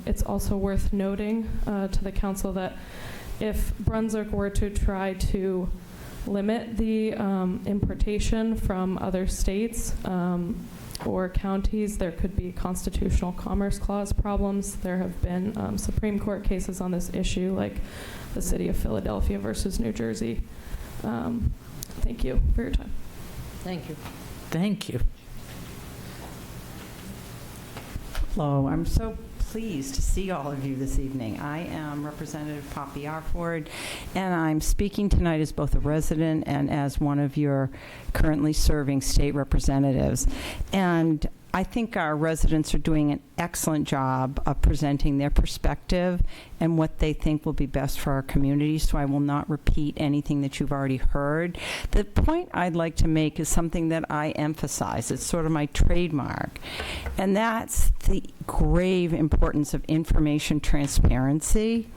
It's also worth noting to the council that if Brunswick were to try to limit the importation from other states or counties, there could be constitutional commerce clause problems. There have been Supreme Court cases on this issue, like the city of Philadelphia versus New Jersey. Thank you for your time. Thank you. Thank you. Hello, I'm so pleased to see all of you this evening. I am Representative Poppy Arford, and I'm speaking tonight as both a resident and as one of your currently serving state representatives. And I think our residents are doing an excellent job of presenting their perspective and what they think will be best for our community, so I will not repeat anything that you've already heard. The point I'd like to make is something that I emphasize. It's sort of my trademark, and that's the grave importance of information transparency.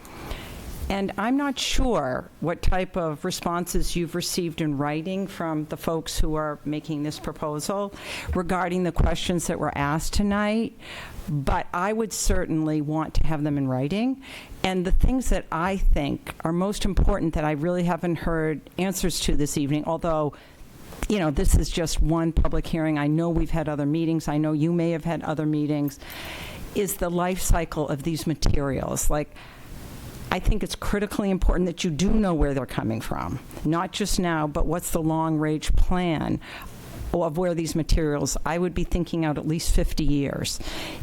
And I'm not sure what type of responses you've received in writing from the folks who are making this proposal regarding the questions that were asked tonight, but I would certainly want to have them in writing. And the things that I think are most important that I really haven't heard answers to this evening, although, you know, this is just one public hearing. I know we've had other meetings. I know you may have had other meetings, is the life cycle of these materials. Like, I think it's critically important that you do know where they're coming from, not just now, but what's the long-range plan of where these materials, I would be thinking out at least 50 years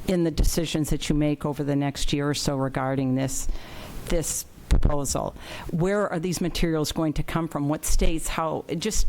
in the decisions that you make over the next year or so regarding this proposal. Where are these materials going to come from? What states? How? Just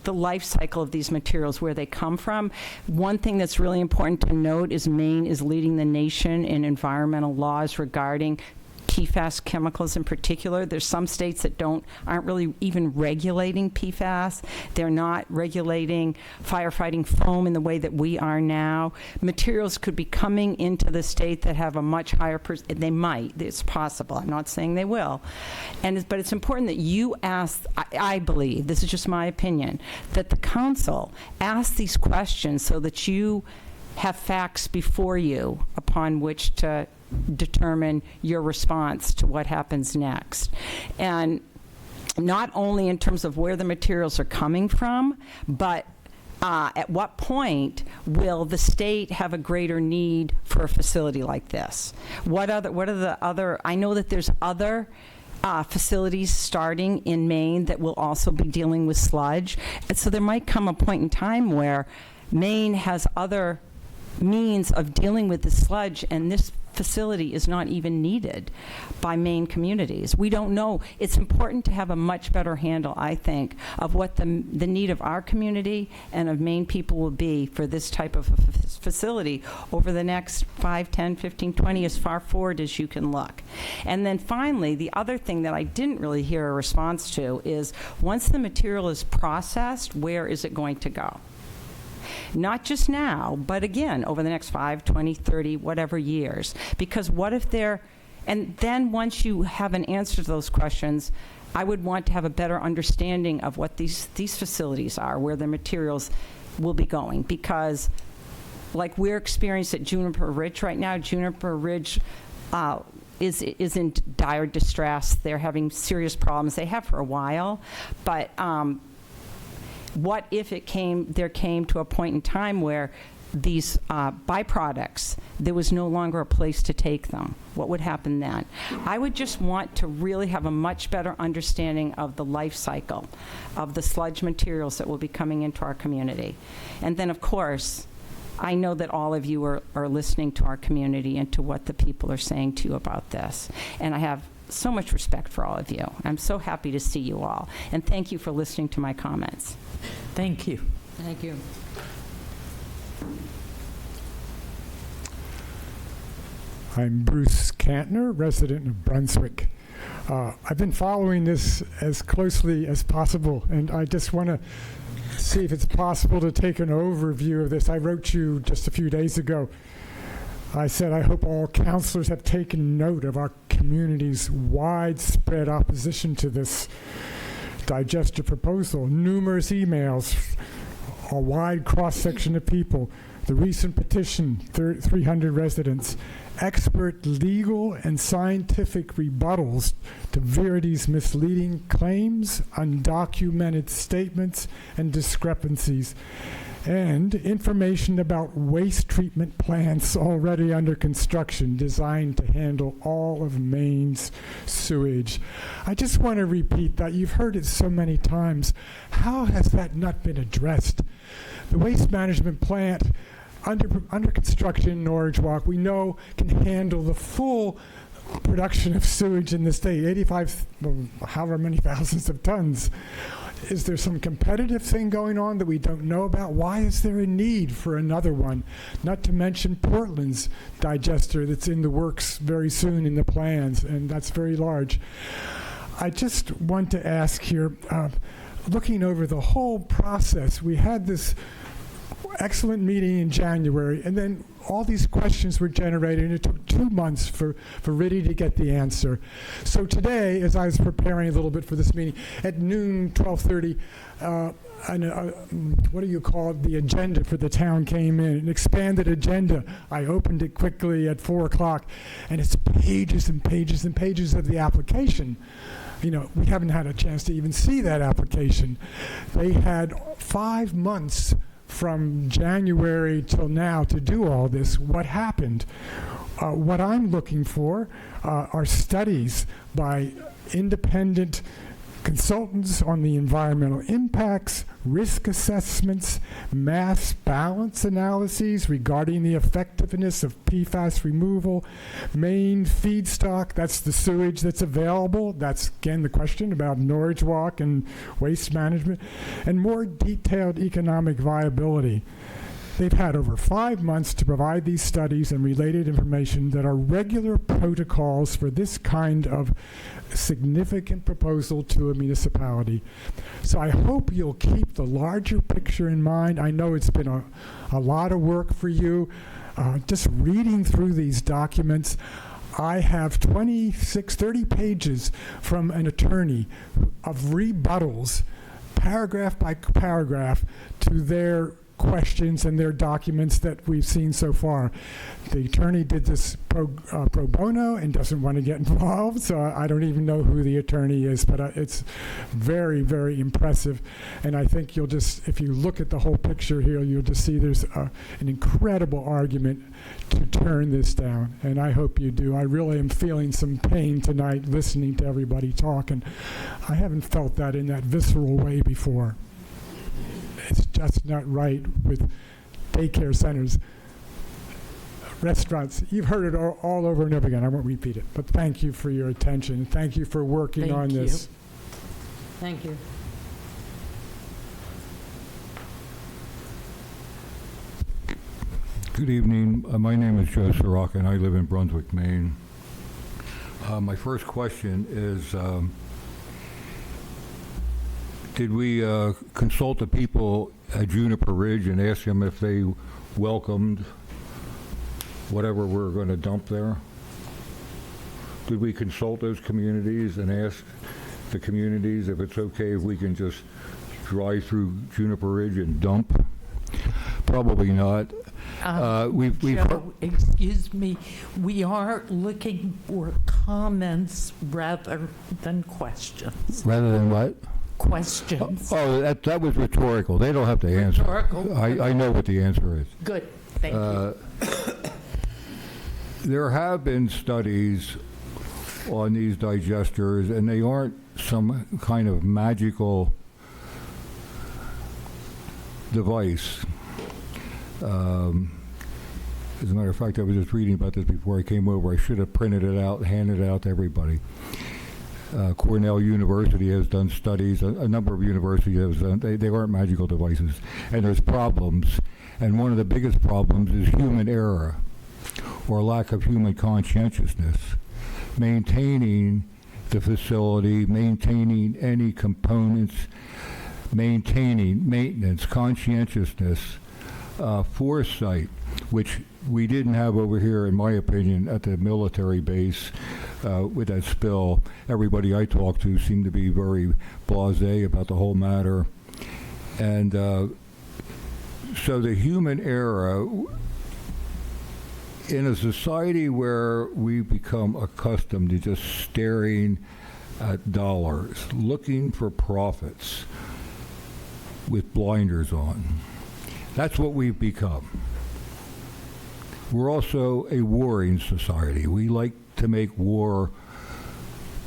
the life cycle of these materials, where they come from. One thing that's really important to note is Maine is leading the nation in environmental laws regarding PFAS chemicals in particular. There's some states that aren't really even regulating PFAS. They're not regulating firefighting foam in the way that we are now. Materials could be coming into the state that have a much higher, they might, it's possible, I'm not saying they will. But it's important that you ask, I believe, this is just my opinion, that the council ask these questions so that you have facts before you upon which to determine your response to what happens next. And not only in terms of where the materials are coming from, but at what point will the state have a greater need for a facility like this? What are the other, I know that there's other facilities starting in Maine that will also be dealing with sludge. And so there might come a point in time where Maine has other means of dealing with the sludge, and this facility is not even needed by Maine communities. We don't know. It's important to have a much better handle, I think, of what the need of our community and of Maine people will be for this type of facility over the next 5, 10, 15, 20, as far forward as you can look. And then finally, the other thing that I didn't really hear a response to is, once the material is processed, where is it going to go? Not just now, but again, over the next 5, 20, 30, whatever years. Because what if and then once you have an answer to those questions, I would want to have a better understanding of what these facilities are, where the materials will be going. Because like we're experienced at Juniper Ridge right now, Juniper Ridge is in dire distress. They're having serious problems. They have for a while, but what if there came to a point in time where these byproducts, there was no longer a place to take them? What would happen then? I would just want to really have a much better understanding of the life cycle of the sludge materials that will be coming into our community. And then, of course, I know that all of you are listening to our community and to what the people are saying to you about this. And I have so much respect for all of you. I'm so happy to see you all. And thank you for listening to my comments. Thank you. Thank you. I'm Bruce Cantner, resident of Brunswick. I've been following this as closely as possible, and I just want to see if it's possible to take an overview of this. I wrote you just a few days ago. I said, I hope all counselors have taken note of our community's widespread opposition to this digester proposal. Numerous emails, a wide cross-section of people, the recent petition, 300 residents, expert legal and scientific rebuttals to Viridi's misleading claims, undocumented statements and discrepancies, and information about waste treatment plants already under construction designed to handle all of Maine's sewage. I just want to repeat that. You've heard it so many times. How has that not been addressed? The waste management plant under construction in Norwich Walk, we know can handle the full production of sewage in the state, 85, however many thousands of tons. Is there some competitive thing going on that we don't know about? Why is there a need for another one? Not to mention Portland's digester that's in the works very soon in the plans, and that's very large. I just want to ask here, looking over the whole process, we had this excellent meeting in January, and then all these questions were generated, and it took 2 months for Viridi to get the answer. So today, as I was preparing a little bit for this meeting, at noon, 12:30, what do you call it? The agenda for the town came in, an expanded agenda. I opened it quickly at 4 o'clock, and it's pages and pages and pages of the application. You know, we haven't had a chance to even see that application. They had 5 months from January till now to do all this. What happened? What I'm looking for are studies by independent consultants on the environmental impacts, risk assessments, mass balance analyses regarding the effectiveness of PFAS removal, main feedstock, that's the sewage that's available. That's, again, the question about Norwich Walk and waste management, and more detailed economic viability. They've had over 5 months to provide these studies and related information that are regular protocols for this kind of significant proposal to a municipality. So I hope you'll keep the larger picture in mind. I know it's been a lot of work for you. Just reading through these documents, I have 30 pages from an attorney of rebuttals, paragraph by paragraph, to their questions and their documents that we've seen so far. The attorney did this pro bono and doesn't want to get involved, so I don't even know who the attorney is, but it's very, very impressive. And I think you'll just, if you look at the whole picture here, you'll just see there's an incredible argument to turn this down, and I hope you do. I really am feeling some pain tonight listening to everybody talk, and I haven't felt that in that visceral way before. It's just not right with daycare centers, restaurants. You've heard it all over and over again. I won't repeat it. But thank you for your attention. Thank you for working on this. Thank you. Good evening. My name is Joe Sirocca, and I live in Brunswick, Maine. My first question is, did we consult the people at Juniper Ridge and ask them if they welcomed whatever we're going to dump there? Did we consult those communities and ask the communities if it's okay if we can just drive through Juniper Ridge and dump? Probably not. Joe, excuse me, we are looking for comments rather than questions. Rather than what? Questions. Oh, that was rhetorical. They don't have to answer. Rhetorical. I know what the answer is. Good, thank you. There have been studies on these digesters, and they aren't some kind of magical device. As a matter of fact, I was just reading about this before I came over. I should have printed it out and handed it out to everybody. Cornell University has done studies. A number of universities have done. They aren't magical devices, and there's problems. And one of the biggest problems is human error, or lack of human conscientiousness. Maintaining the facility, maintaining any components, maintaining maintenance, conscientiousness, foresight, which we didn't have over here, in my opinion, at the military base with that spill. Everybody I talked to seemed to be very blasé about the whole matter. And so the human error, in a society where we become accustomed to just staring at dollars, looking for profits with blinders on, that's what we've become. We're also a warring society. We like to make war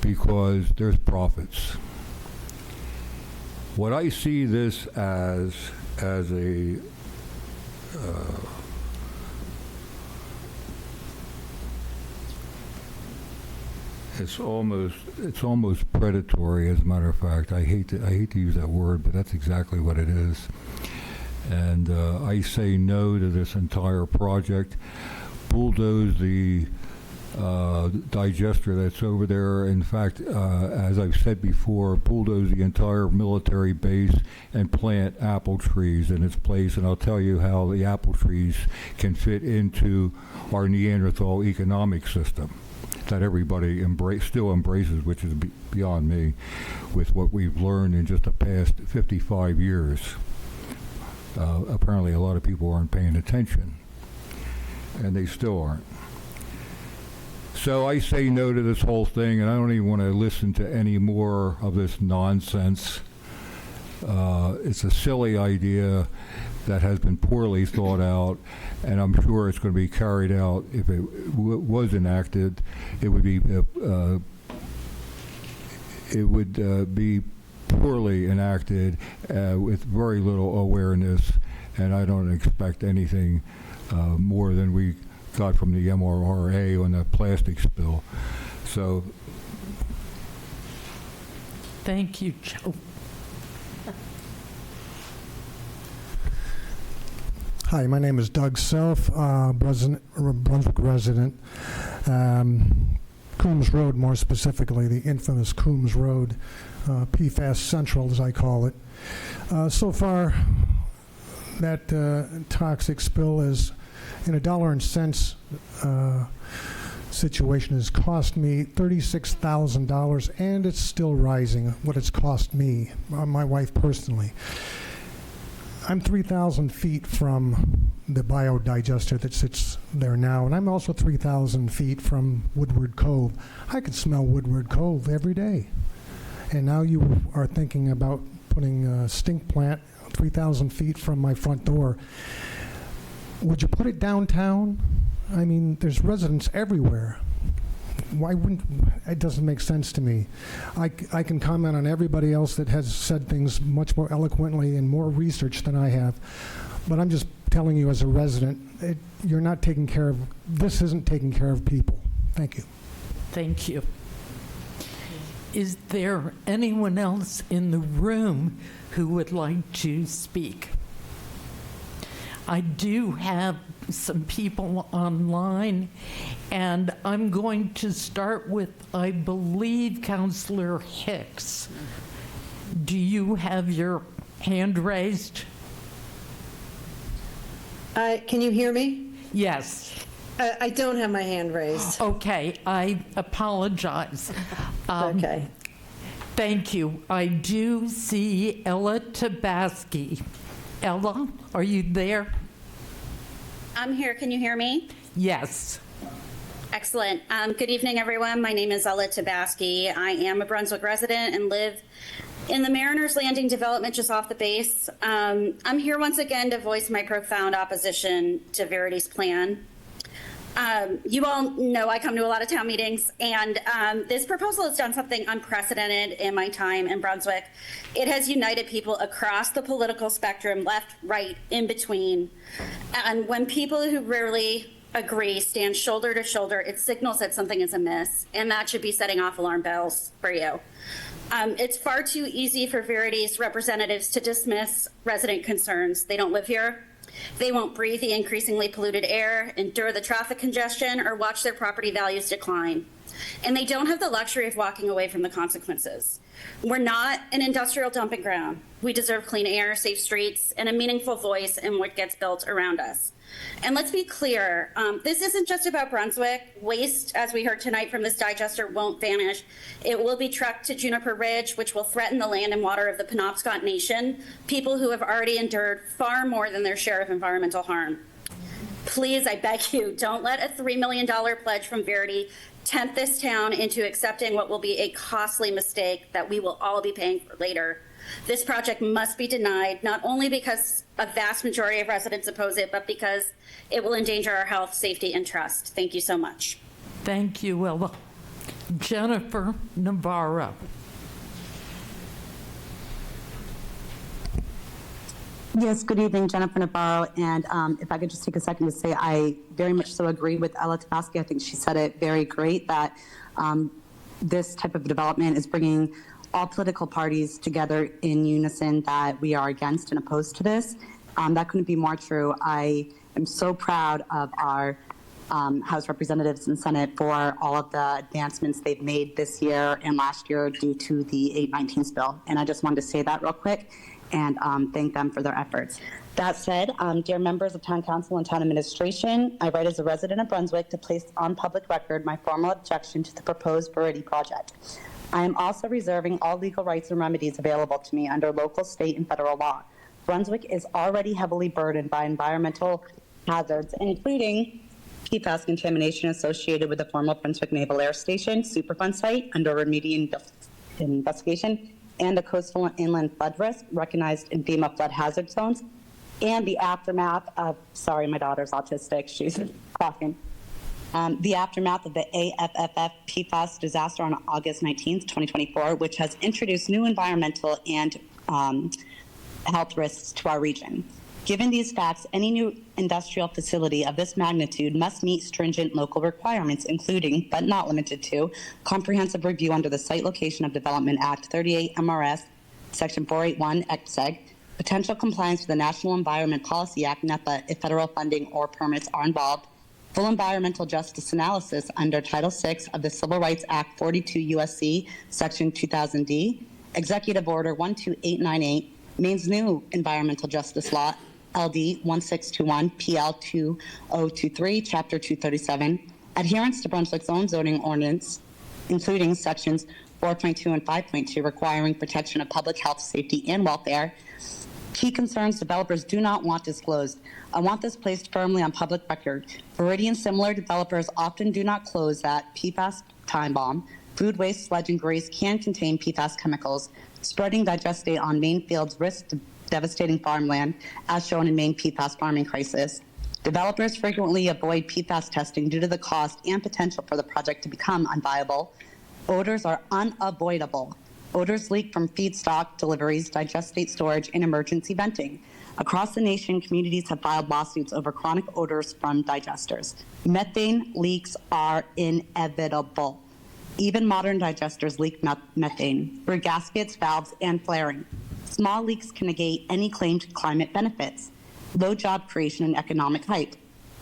because there's profits. What I see this as a it's almost predatory. As a matter of fact, I hate to use that word, but that's exactly what it is. And I say no to this entire project. Bulldoze the digester that's over there. In fact, as I've said before, bulldoze the entire military base and plant apple trees in its place. And I'll tell you how the apple trees can fit into our Neanderthal economic system that everybody still embraces, which is beyond me, with what we've learned in just the past 55 years. Apparently, a lot of people aren't paying attention, and they still aren't. So I say no to this whole thing, and I don't even want to listen to any more of this nonsense. It's a silly idea that has been poorly thought out, and I'm sure it's going to be carried out. If it was enacted, it would be poorly enacted with very little awareness, and I don't expect anything more than we got from the MRRA on the plastic spill. So, thank you, Joe. Hi, my name is Doug Self, Brunswick resident. Coombs Road, more specifically, the infamous Coombs Road, PFAS Central, as I call it. So far, that toxic spill is, in a dollar and cents situation, has cost me $36,000, and it's still rising, what it's cost me, my wife personally. I'm 3,000 feet from the biodigester that sits there now, and I'm also 3,000 feet from Woodward Cove. I can smell Woodward Cove every day. And now you are thinking about putting a stink plant 3,000 feet from my front door. Would you put it downtown? I mean, there's residents everywhere. Why wouldn't, it doesn't make sense to me. I can comment on everybody else that has said things much more eloquently and more research than I have, but I'm just telling you as a resident, you're not taking care of, this isn't taking care of people. Thank you. Thank you. Is there anyone else in the room who would like to speak? I do have some people online, and I'm going to start with, I believe, Councillor Hicks. Do you have your hand raised? Can you hear me? Yes. I don't have my hand raised. Okay, I apologize. Okay. Thank you. I do see Ella Tabaski. Ella, are you there? I'm here. Can you hear me? Yes. Excellent. Good evening, everyone. My name is Ella Tabaski. I am a Brunswick resident and live in the Mariners Landing development just off the base. I'm here once again to voice my profound opposition to Viridi's plan. You all know I come to a lot of town meetings, and this proposal has done something unprecedented in my time in Brunswick. It has united people across the political spectrum, left, right, in between. And when people who rarely agree stand shoulder to shoulder, it signals that something is amiss, and that should be setting off alarm bells for you. It's far too easy for Viridi's representatives to dismiss resident concerns. They don't live here. They won't breathe the increasingly polluted air, endure the traffic congestion, or watch their property values decline. And they don't have the luxury of walking away from the consequences. We're not an industrial dumping ground. We deserve clean air, safe streets, and a meaningful voice in what gets built around us. And let's be clear, this isn't just about Brunswick. Waste, as we heard tonight from this digester, won't vanish. It will be trucked to Juniper Ridge, which will threaten the land and water of the Penobscot Nation, people who have already endured far more than their share of environmental harm. Please, I beg you, don't let a $3 million pledge from Viridi tempt this town into accepting what will be a costly mistake that we will all be paying for later. This project must be denied, not only because a vast majority of residents oppose it, but because it will endanger our health, safety, and trust. Thank you so much. Thank you, Ella. Jennifer Navarro. Yes, good evening, Jennifer Navarro. And if I could just take a second to say I very much so agree with Ella Tabaski. I think she said it very great that this type of development is bringing all political parties together in unison that we are against and opposed to this. That couldn't be more true. I am so proud of our House Representatives and Senate for all of the advancements they've made this year and last year due to the 819 bill. And I just wanted to say that real quick and thank them for their efforts. That said, dear members of Town Council and Town Administration, I write as a resident of Brunswick to place on public record my formal objection to the proposed Viridi project. I am also reserving all legal rights and remedies available to me under local, state, and federal law. Brunswick is already heavily burdened by environmental hazards, including PFAS contamination associated with the former Brunswick Naval Air Station Superfund site under remedial investigation, and the coastal and inland flood risk recognized in FEMA flood hazard zones, and the aftermath of, sorry, my daughter's autistic, she's coughing. The aftermath of the AFFF PFAS disaster on August 19th, 2024, which has introduced new environmental and health risks to our region. Given these facts, any new industrial facility of this magnitude must meet stringent local requirements, including, but not limited to, comprehensive review under the Site Location of Development Act 38 MRS, Section 481 EXEG, potential compliance with the National Environment Policy Act, NEPA, if federal funding or permits are involved, full environmental justice analysis under Title VI of the Civil Rights Act 42 U.S.C. Section 2000D, Executive Order 12898, Maine's new environmental justice law, LD 1621, PL 2023, Chapter 237, adherence to Brunswick's own zoning ordinance, including sections 4.2 and 5.2, requiring protection of public health, safety, and welfare. Key concerns developers do not want disclosed. I want this placed firmly on public record. Viridi and similar developers often do not close that PFAS time bomb. Food waste, sludge, and grease can contain PFAS chemicals. Spreading digestate on Maine fields risks devastating farmland, as shown in Maine PFAS farming crisis. Developers frequently avoid PFAS testing due to the cost and potential for the project to become unviable. Odors are unavoidable. Odors leak from feedstock deliveries, digestate storage, and emergency venting. Across the nation, communities have filed lawsuits over chronic odors from digesters. Methane leaks are inevitable. Even modern digesters leak methane through gaskets, valves, and flaring. Small leaks can negate any claimed climate benefits. Low job creation and economic hype.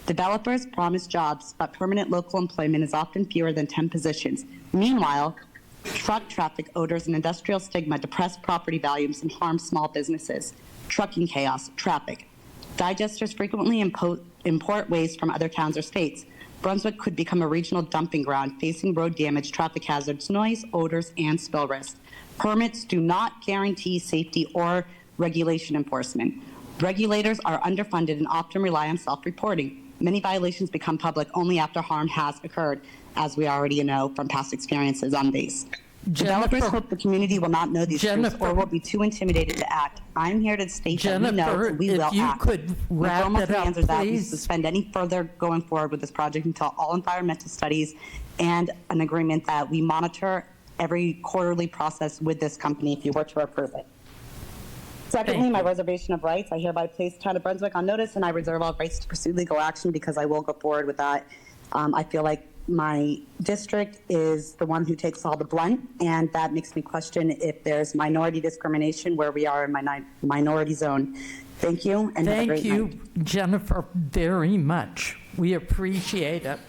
Developers promise jobs, but permanent local employment is often fewer than 10 positions. Meanwhile, truck traffic, odors, and industrial stigma depress property values and harm small businesses. Trucking chaos, traffic. Digesters frequently import waste from other towns or states. Brunswick could become a regional dumping ground, facing road damage, traffic hazards, noise, odors, and spill risks. Permits do not guarantee safety or regulation enforcement. Regulators are underfunded and often rely on self-reporting. Many violations become public only after harm has occurred, as we already know from past experiences on these. Developers hope the community will not know these truths or will be too intimidated to act. I'm here to state that we know and we will act. Jennifer, if you could wrap it up, answer that we please. suspend any further going forward with this project until all environmental studies and an agreement that we monitor every quarterly process with this company if you were to approve it. Secondly, my reservation of rights. I hereby place Town of Brunswick on notice, and I reserve all rights to pursue legal action because I will go forward with that. I feel like my district is the one who takes all the blunt, and that makes me question if there's minority discrimination where we are in my minority zone. Thank you, and have a great night. Thank you, Jennifer, very much. We appreciate it.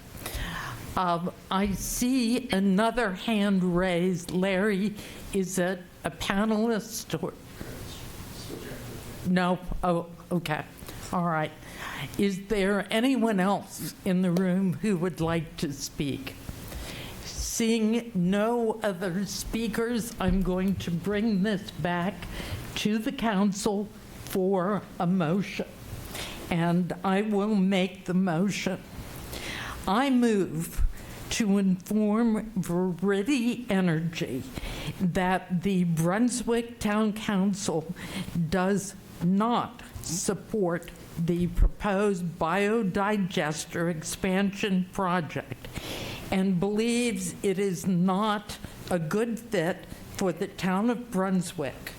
I see another hand raised. Larry, is it a panelist or? No? Oh, okay. All right. Is there anyone else in the room who would like to speak? Seeing no other speakers, I'm going to bring this back to the council for a motion. And I will make the motion. I move to inform Viridi Energy that the Brunswick Town Council does not support the proposed biodigester expansion project and believes it is not a good fit for the town of Brunswick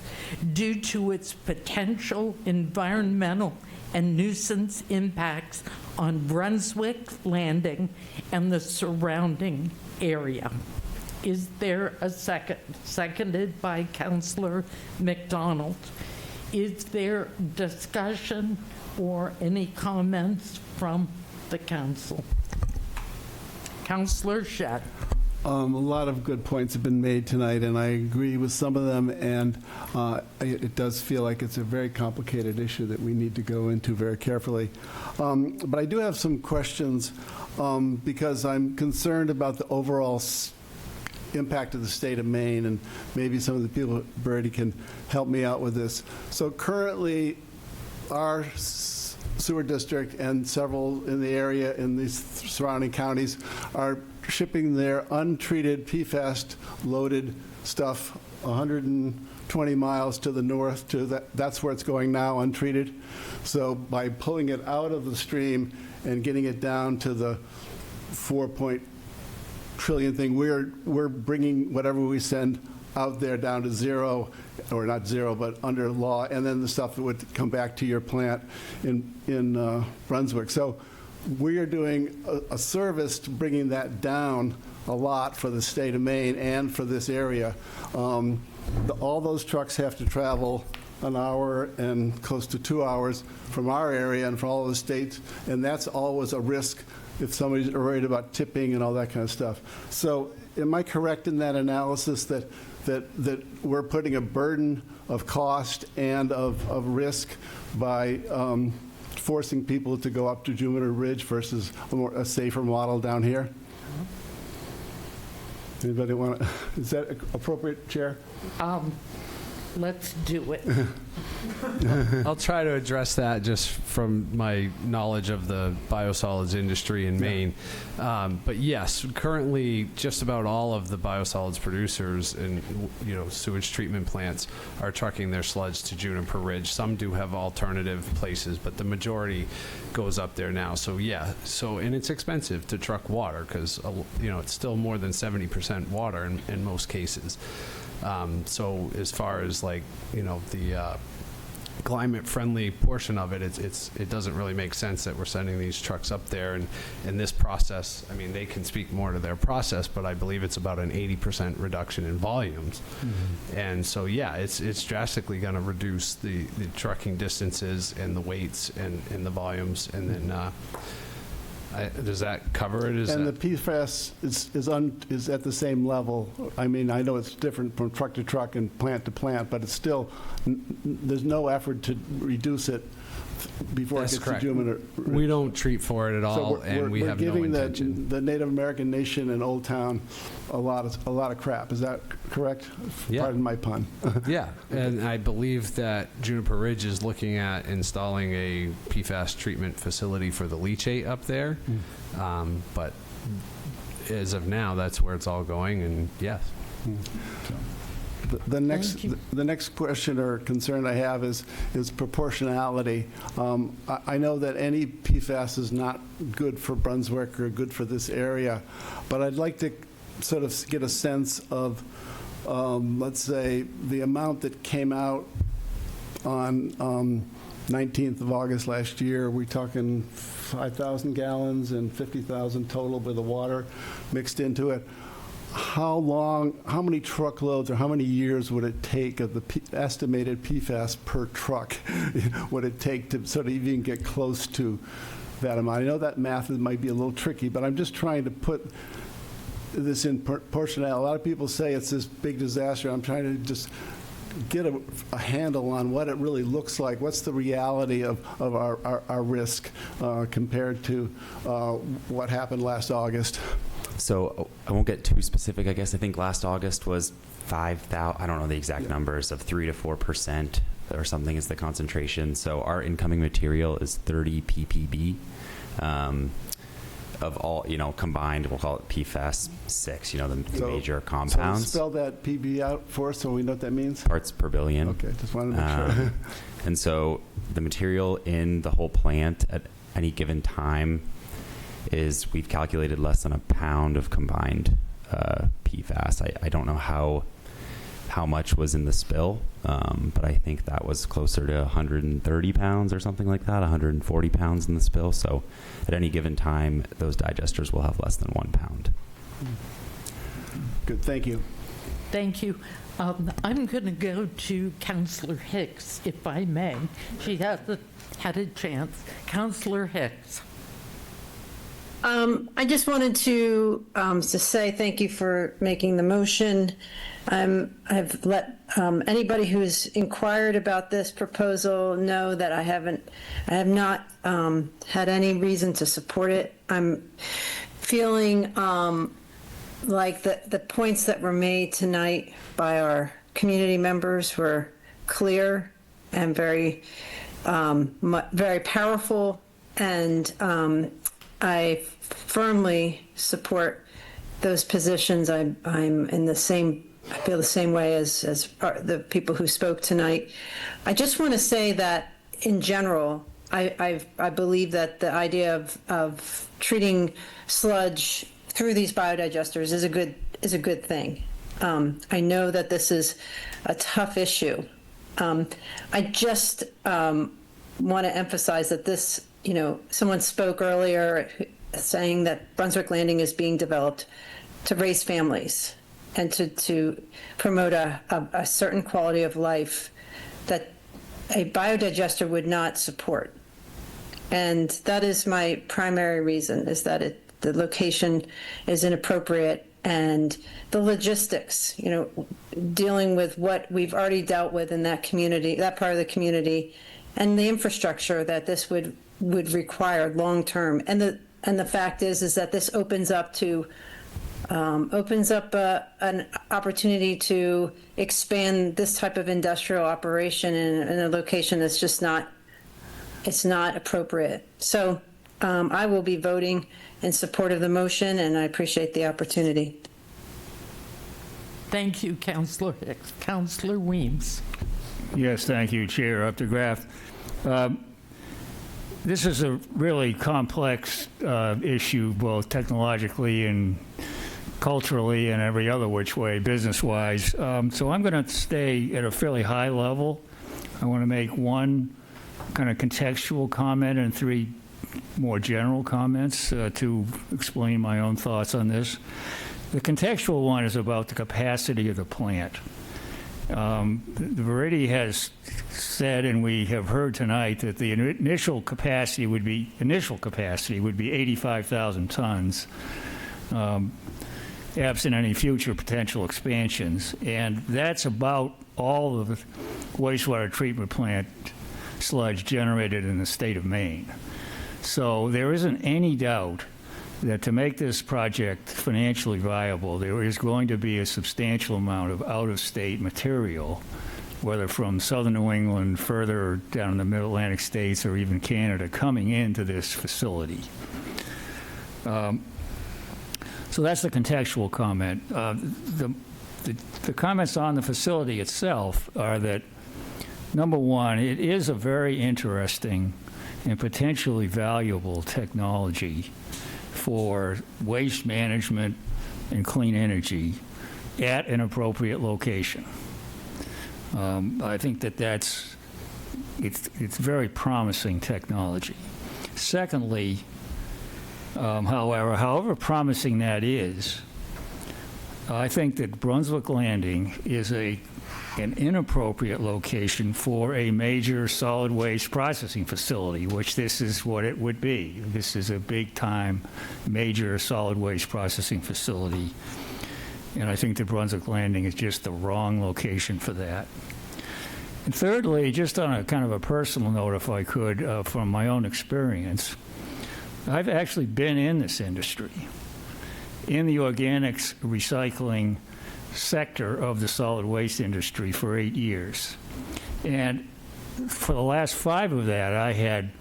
due to its potential environmental and nuisance impacts on Brunswick Landing and the surrounding area. Is there a second? Seconded by Councillor McDonald. Is there discussion or any comments from the council? Councillor Shedd. A lot of good points have been made tonight, and I agree with some of them, and it does feel like it's a very complicated issue that we need to go into very carefully. But I do have some questions because I'm concerned about the overall impact of the state of Maine, and maybe some of the people at Viridi can help me out with this. So currently, our sewer district and several in the area in these surrounding counties are shipping their untreated PFAS-loaded stuff 120 miles to the north. That's where it's going now, untreated. So by pulling it out of the stream and getting it down to the 4 trillion thing, we're bringing whatever we send out there down to zero, or not zero, but under law, and then the stuff that would come back to your plant in Brunswick. So we are doing a service to bringing that down a lot for the state of Maine and for this area. All those trucks have to travel an hour and close to 2 hours from our area and from all the states, and that's always a risk if somebody's worried about tipping and all that kind of stuff. So am I correct in that analysis that we're putting a burden of cost and of risk by forcing people to go up to Jupiter Ridge versus a safer model down here? Anybody want to? Is that appropriate, Chair? Let's do it. I'll try to address that just from my knowledge of the biosolids industry in Maine. But yes, currently just about all of the biosolids producers and sewage treatment plants are trucking their sludge to Juniper Ridge. Some do have alternative places, but the majority goes up there now. So yeah, and it's expensive to truck water because it's still more than 70% water in most cases. So as far as the climate-friendly portion of it, it doesn't really make sense that we're sending these trucks up there. And in this process, I mean, they can speak more to their process, but I believe it's about an 80% reduction in volumes. Mm-hmm. And so, yeah, it's drastically going to reduce the trucking distances and the weights and the volumes. And then does that cover it? And the PFAS is at the same level. I mean, I know it's different from truck to truck and plant to plant, but it's still, there's no effort to reduce it before That's it gets correct. to Jupiter. We don't treat for it at all, and we have no intention. We're giving the Native American nation in Old Town a lot of crap. Is that correct? Yeah. Pardon my pun. Yeah, and I believe that Juniper Ridge is looking at installing a PFAS treatment facility for the leachate up there. But as of now, that's where it's all going, and yes. The next question or concern I have is proportionality. I know that any PFAS is not good for Brunswick or good for this area, but I'd like to sort of get a sense of, let's say, the amount that came out on 19th of August last year. We're talking 5,000 gallons and 50,000 total with the water mixed into it. How many truckloads or how many years would it take of the estimated PFAS per truck would it take to sort of even get close to that amount? I know that math might be a little tricky, but I'm just trying to put this in proportionality. A lot of people say it's this big disaster. I'm trying to just get a handle on what it really looks like. What's the reality of our risk compared to what happened last August? So I won't get too specific. I guess I think last August was 5,000. I don't know the exact numbers of 3 to 4% or something is the concentration. So our incoming material is 30 ppb of all, combined. We'll call it PFAS 6. The major compounds. So spell that PB out for us so we know what that means. Parts per billion. Okay, just wanted to make sure. And so the material in the whole plant at any given time is, we've calculated, less than a pound of combined PFAS. I don't know how much was in the spill, but I think that was closer to 130 pounds or something like that, 140 pounds in the spill. So at any given time, those digesters will have less than 1 pound. Good, thank you. Thank you. I'm going to go to Councillor Hicks, if I may. She hasn't had a chance. Councillor Hicks. I just wanted to say thank you for making the motion. I've let anybody who's inquired about this proposal know that I have not had any reason to support it. I'm feeling like the points that were made tonight by our community members were clear and very powerful, and I firmly support those positions. I feel the same way as the people who spoke tonight. I just want to say that in general, I believe that the idea of treating sludge through these biodigesters is a good thing. I know that this is a tough issue. I just want to emphasize that this, someone spoke earlier saying that Brunswick Landing is being developed to raise families and to promote a certain quality of life that a biodigester would not support. And that is my primary reason, is that the location is inappropriate, and the logistics, dealing with what we've already dealt with in that community, that part of the community, and the infrastructure that this would require long term. And the fact is that this opens up an opportunity to expand this type of industrial operation in a location that's just not appropriate. So I will be voting in support of the motion, and I appreciate the opportunity. Thank you, Councillor Hicks. Councillor Weems. Yes, thank you, Chair Updegraft. This is a really complex issue, both technologically and culturally and every other which way, business-wise. So I'm going to stay at a fairly high level. I want to make one kind of contextual comment and three more general comments to explain my own thoughts on this. The contextual one is about the capacity of the plant. Viridi has said, and we have heard tonight, that the initial capacity would be 85,000 tons, absent any future potential expansions. And that's about all of the wastewater treatment plant sludge generated in the state of Maine. So there isn't any doubt that to make this project financially viable, there is going to be a substantial amount of out-of-state material, whether from southern New England, further down in the mid-Atlantic states, or even Canada, coming into this facility. So that's the contextual comment. The comments on the facility itself are that, number one, it is a very interesting and potentially valuable technology for waste management and clean energy at an appropriate location. I think it's very promising technology. Secondly, however promising that is, I think that Brunswick Landing is an inappropriate location for a major solid waste processing facility, which this is what it would be. This is a big-time, major solid waste processing facility, and I think that Brunswick Landing is just the wrong location for that. And thirdly, just on a kind of a personal note, if I could, from my own experience, I've actually been in this industry, in the organics recycling sector of the solid waste industry for 8 years. And for the last 5 of that, I had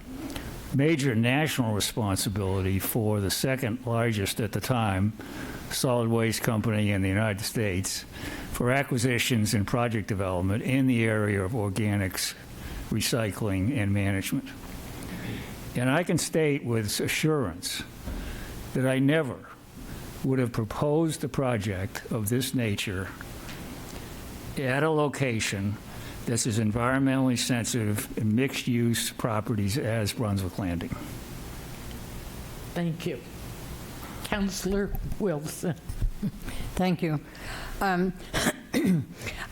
major national responsibility for the second largest at the time solid waste company in the United States for acquisitions and project development in the area of organics, recycling, and management. And I can state with assurance that I never would have proposed a project of this nature at a location that's as environmentally sensitive and mixed-use properties as Brunswick Landing. Thank you. Councillor Wilson. Thank you. I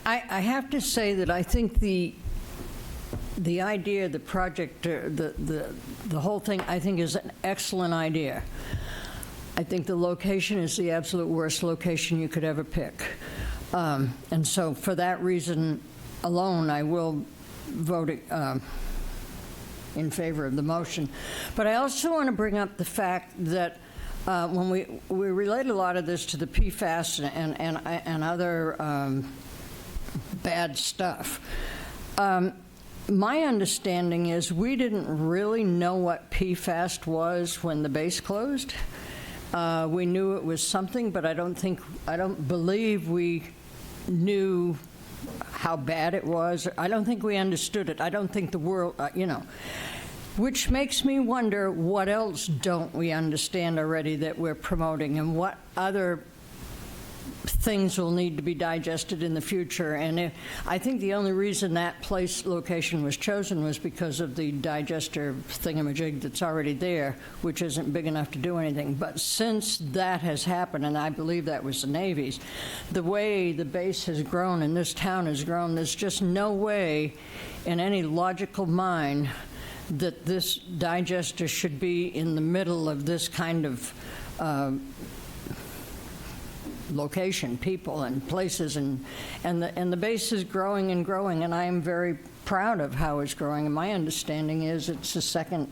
have to say that I think the idea, the project, the whole thing, I think is an excellent idea. I think the location is the absolute worst location you could ever pick. And so for that reason alone, I will vote in favor of the motion. But I also want to bring up the fact that when we relate a lot of this to the PFAS and other bad stuff, my understanding is we didn't really know what PFAS was when the base closed. We knew it was something, but I don't believe we knew how bad it was. I don't think we understood it. I don't think the world, which makes me wonder what else don't we understand already that we're promoting, and what other things will need to be digested in the future. And I think the only reason that location was chosen was because of the digester thingamajig that's already there, which isn't big enough to do anything. But since that has happened, and I believe that was the Navy's, the way the base has grown and this town has grown, there's just no way in any logical mind that this digester should be in the middle of this kind of location, people and places, and the base is growing and growing, and I am very proud of how it's growing. And my understanding is it's the second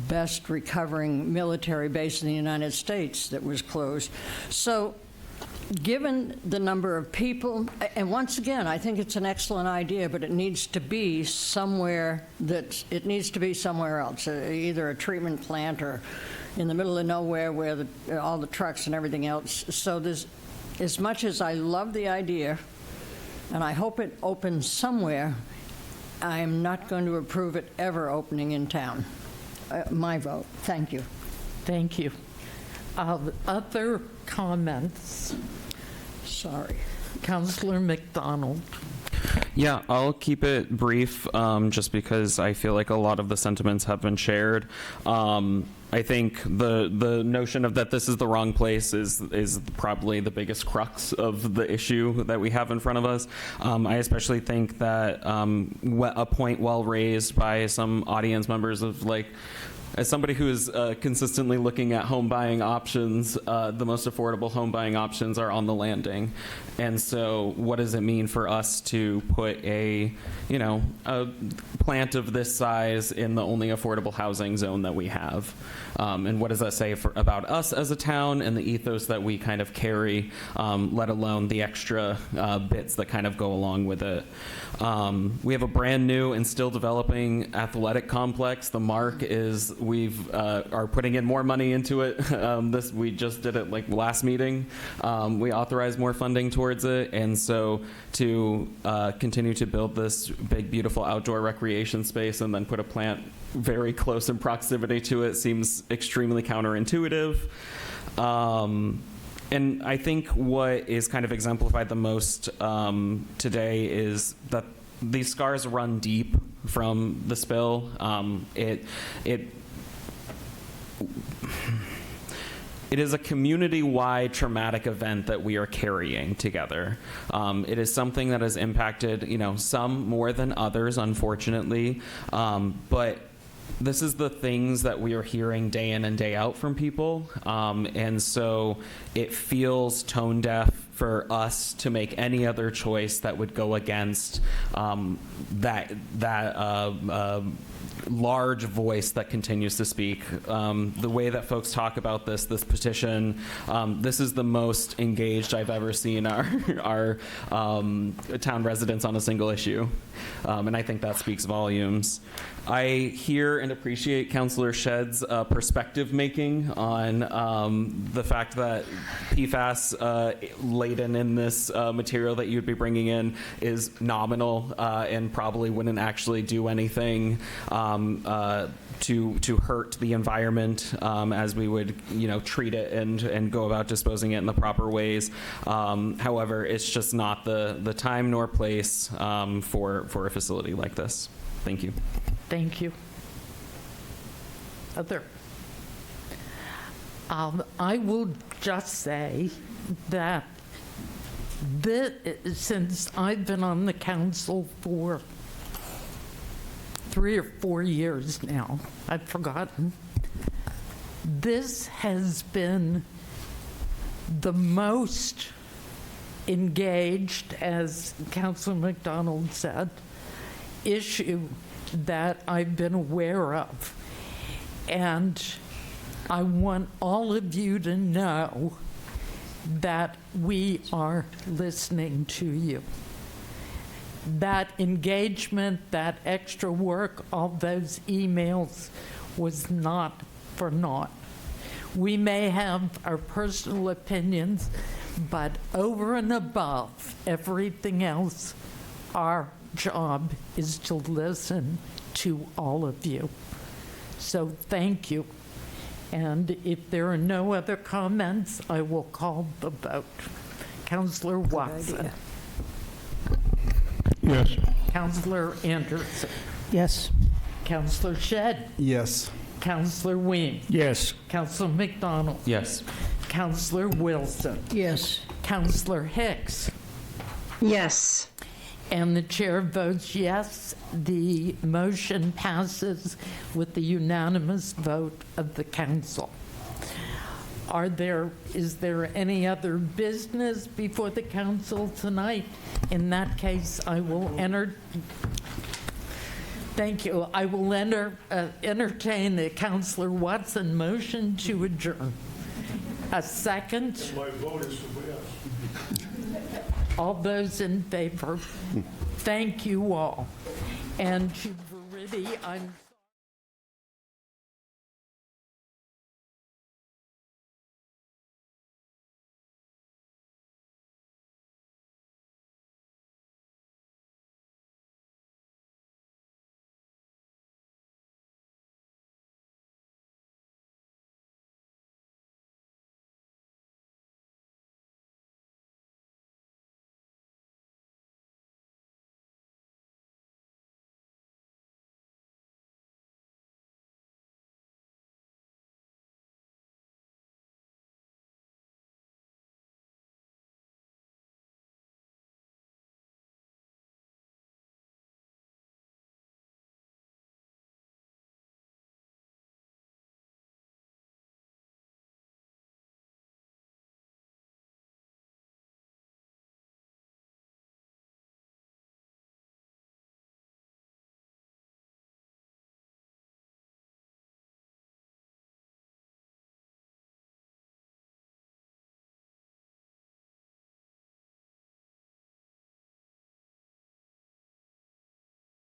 best recovering military base in the United States that was closed. So given the number of people, and once again, I think it's an excellent idea, but it needs to be somewhere else, either a treatment plant or in the middle of nowhere where all the trucks and everything else. So as much as I love the idea, and I hope it opens somewhere, I am not going to approve it ever opening in town. My vote. Thank you. Thank you. Other comments? Sorry. Councillor McDonald. Yeah, I'll keep it brief just because I feel like a lot of the sentiments have been shared. I think the notion of that this is the wrong place is probably the biggest crux of the issue that we have in front of us. I especially think that a point well raised by some audience members of as somebody who is consistently looking at home buying options, the most affordable home buying options are on the landing. And so what does it mean for us to put a plant of this size in the only affordable housing zone that we have? And what does that say about us as a town and the ethos that we kind of carry, let alone the extra bits that kind of go along with it? We have a brand new and still developing athletic complex. The Mark is are putting in more money into it. We just did it last meeting. We authorized more funding towards it, and so to continue to build this big, beautiful outdoor recreation space and then put a plant very close in proximity to it seems extremely counterintuitive. And I think what is kind of exemplified the most today is that these scars run deep from the spill. It is a community-wide traumatic event that we are carrying together. It is something that has impacted, some more than others, unfortunately. But this is the things that we are hearing day in and day out from people. And so it feels tone deaf for us to make any other choice that would go against that large voice that continues to speak. The way that folks talk about this petition, this is the most engaged I've ever seen our town residents on a single issue. And I think that speaks volumes. I hear and appreciate Councillor Shedd's perspective making on the fact that PFAS laden in this material that you'd be bringing in is nominal and probably wouldn't actually do anything to hurt the environment as we would treat it and go about disposing it in the proper ways. However, it's just not the time nor place for a facility like this. Thank you. Thank you. Other. I will just say that since I've been on the council for 3 or 4 years now, I've forgotten, this has been the most engaged, as Councilor McDonald said, issue that I've been aware of. And I want all of you to know that we are listening to you. That engagement, that extra work, all those emails was not for naught. We may have our personal opinions, but over and above everything else, our job is to listen to all of you. So thank you. And if there are no other comments, I will call the vote. Councillor Watson. Yes. Councillor Anderson. Yes. Councillor Shedd. Yes. Councillor Ween. Yes. Councillor McDonald. Yes. Councillor Wilson. Yes. Councillor Hicks. Yes. And the chair votes yes. The motion passes with the unanimous vote of the council. Is there any other business before the council tonight? In that case, I will thank you. I will entertain the Councillor Watson motion to adjourn. A second? My vote is for yes. All those in favor? Thank you all. And to Viridi, I'm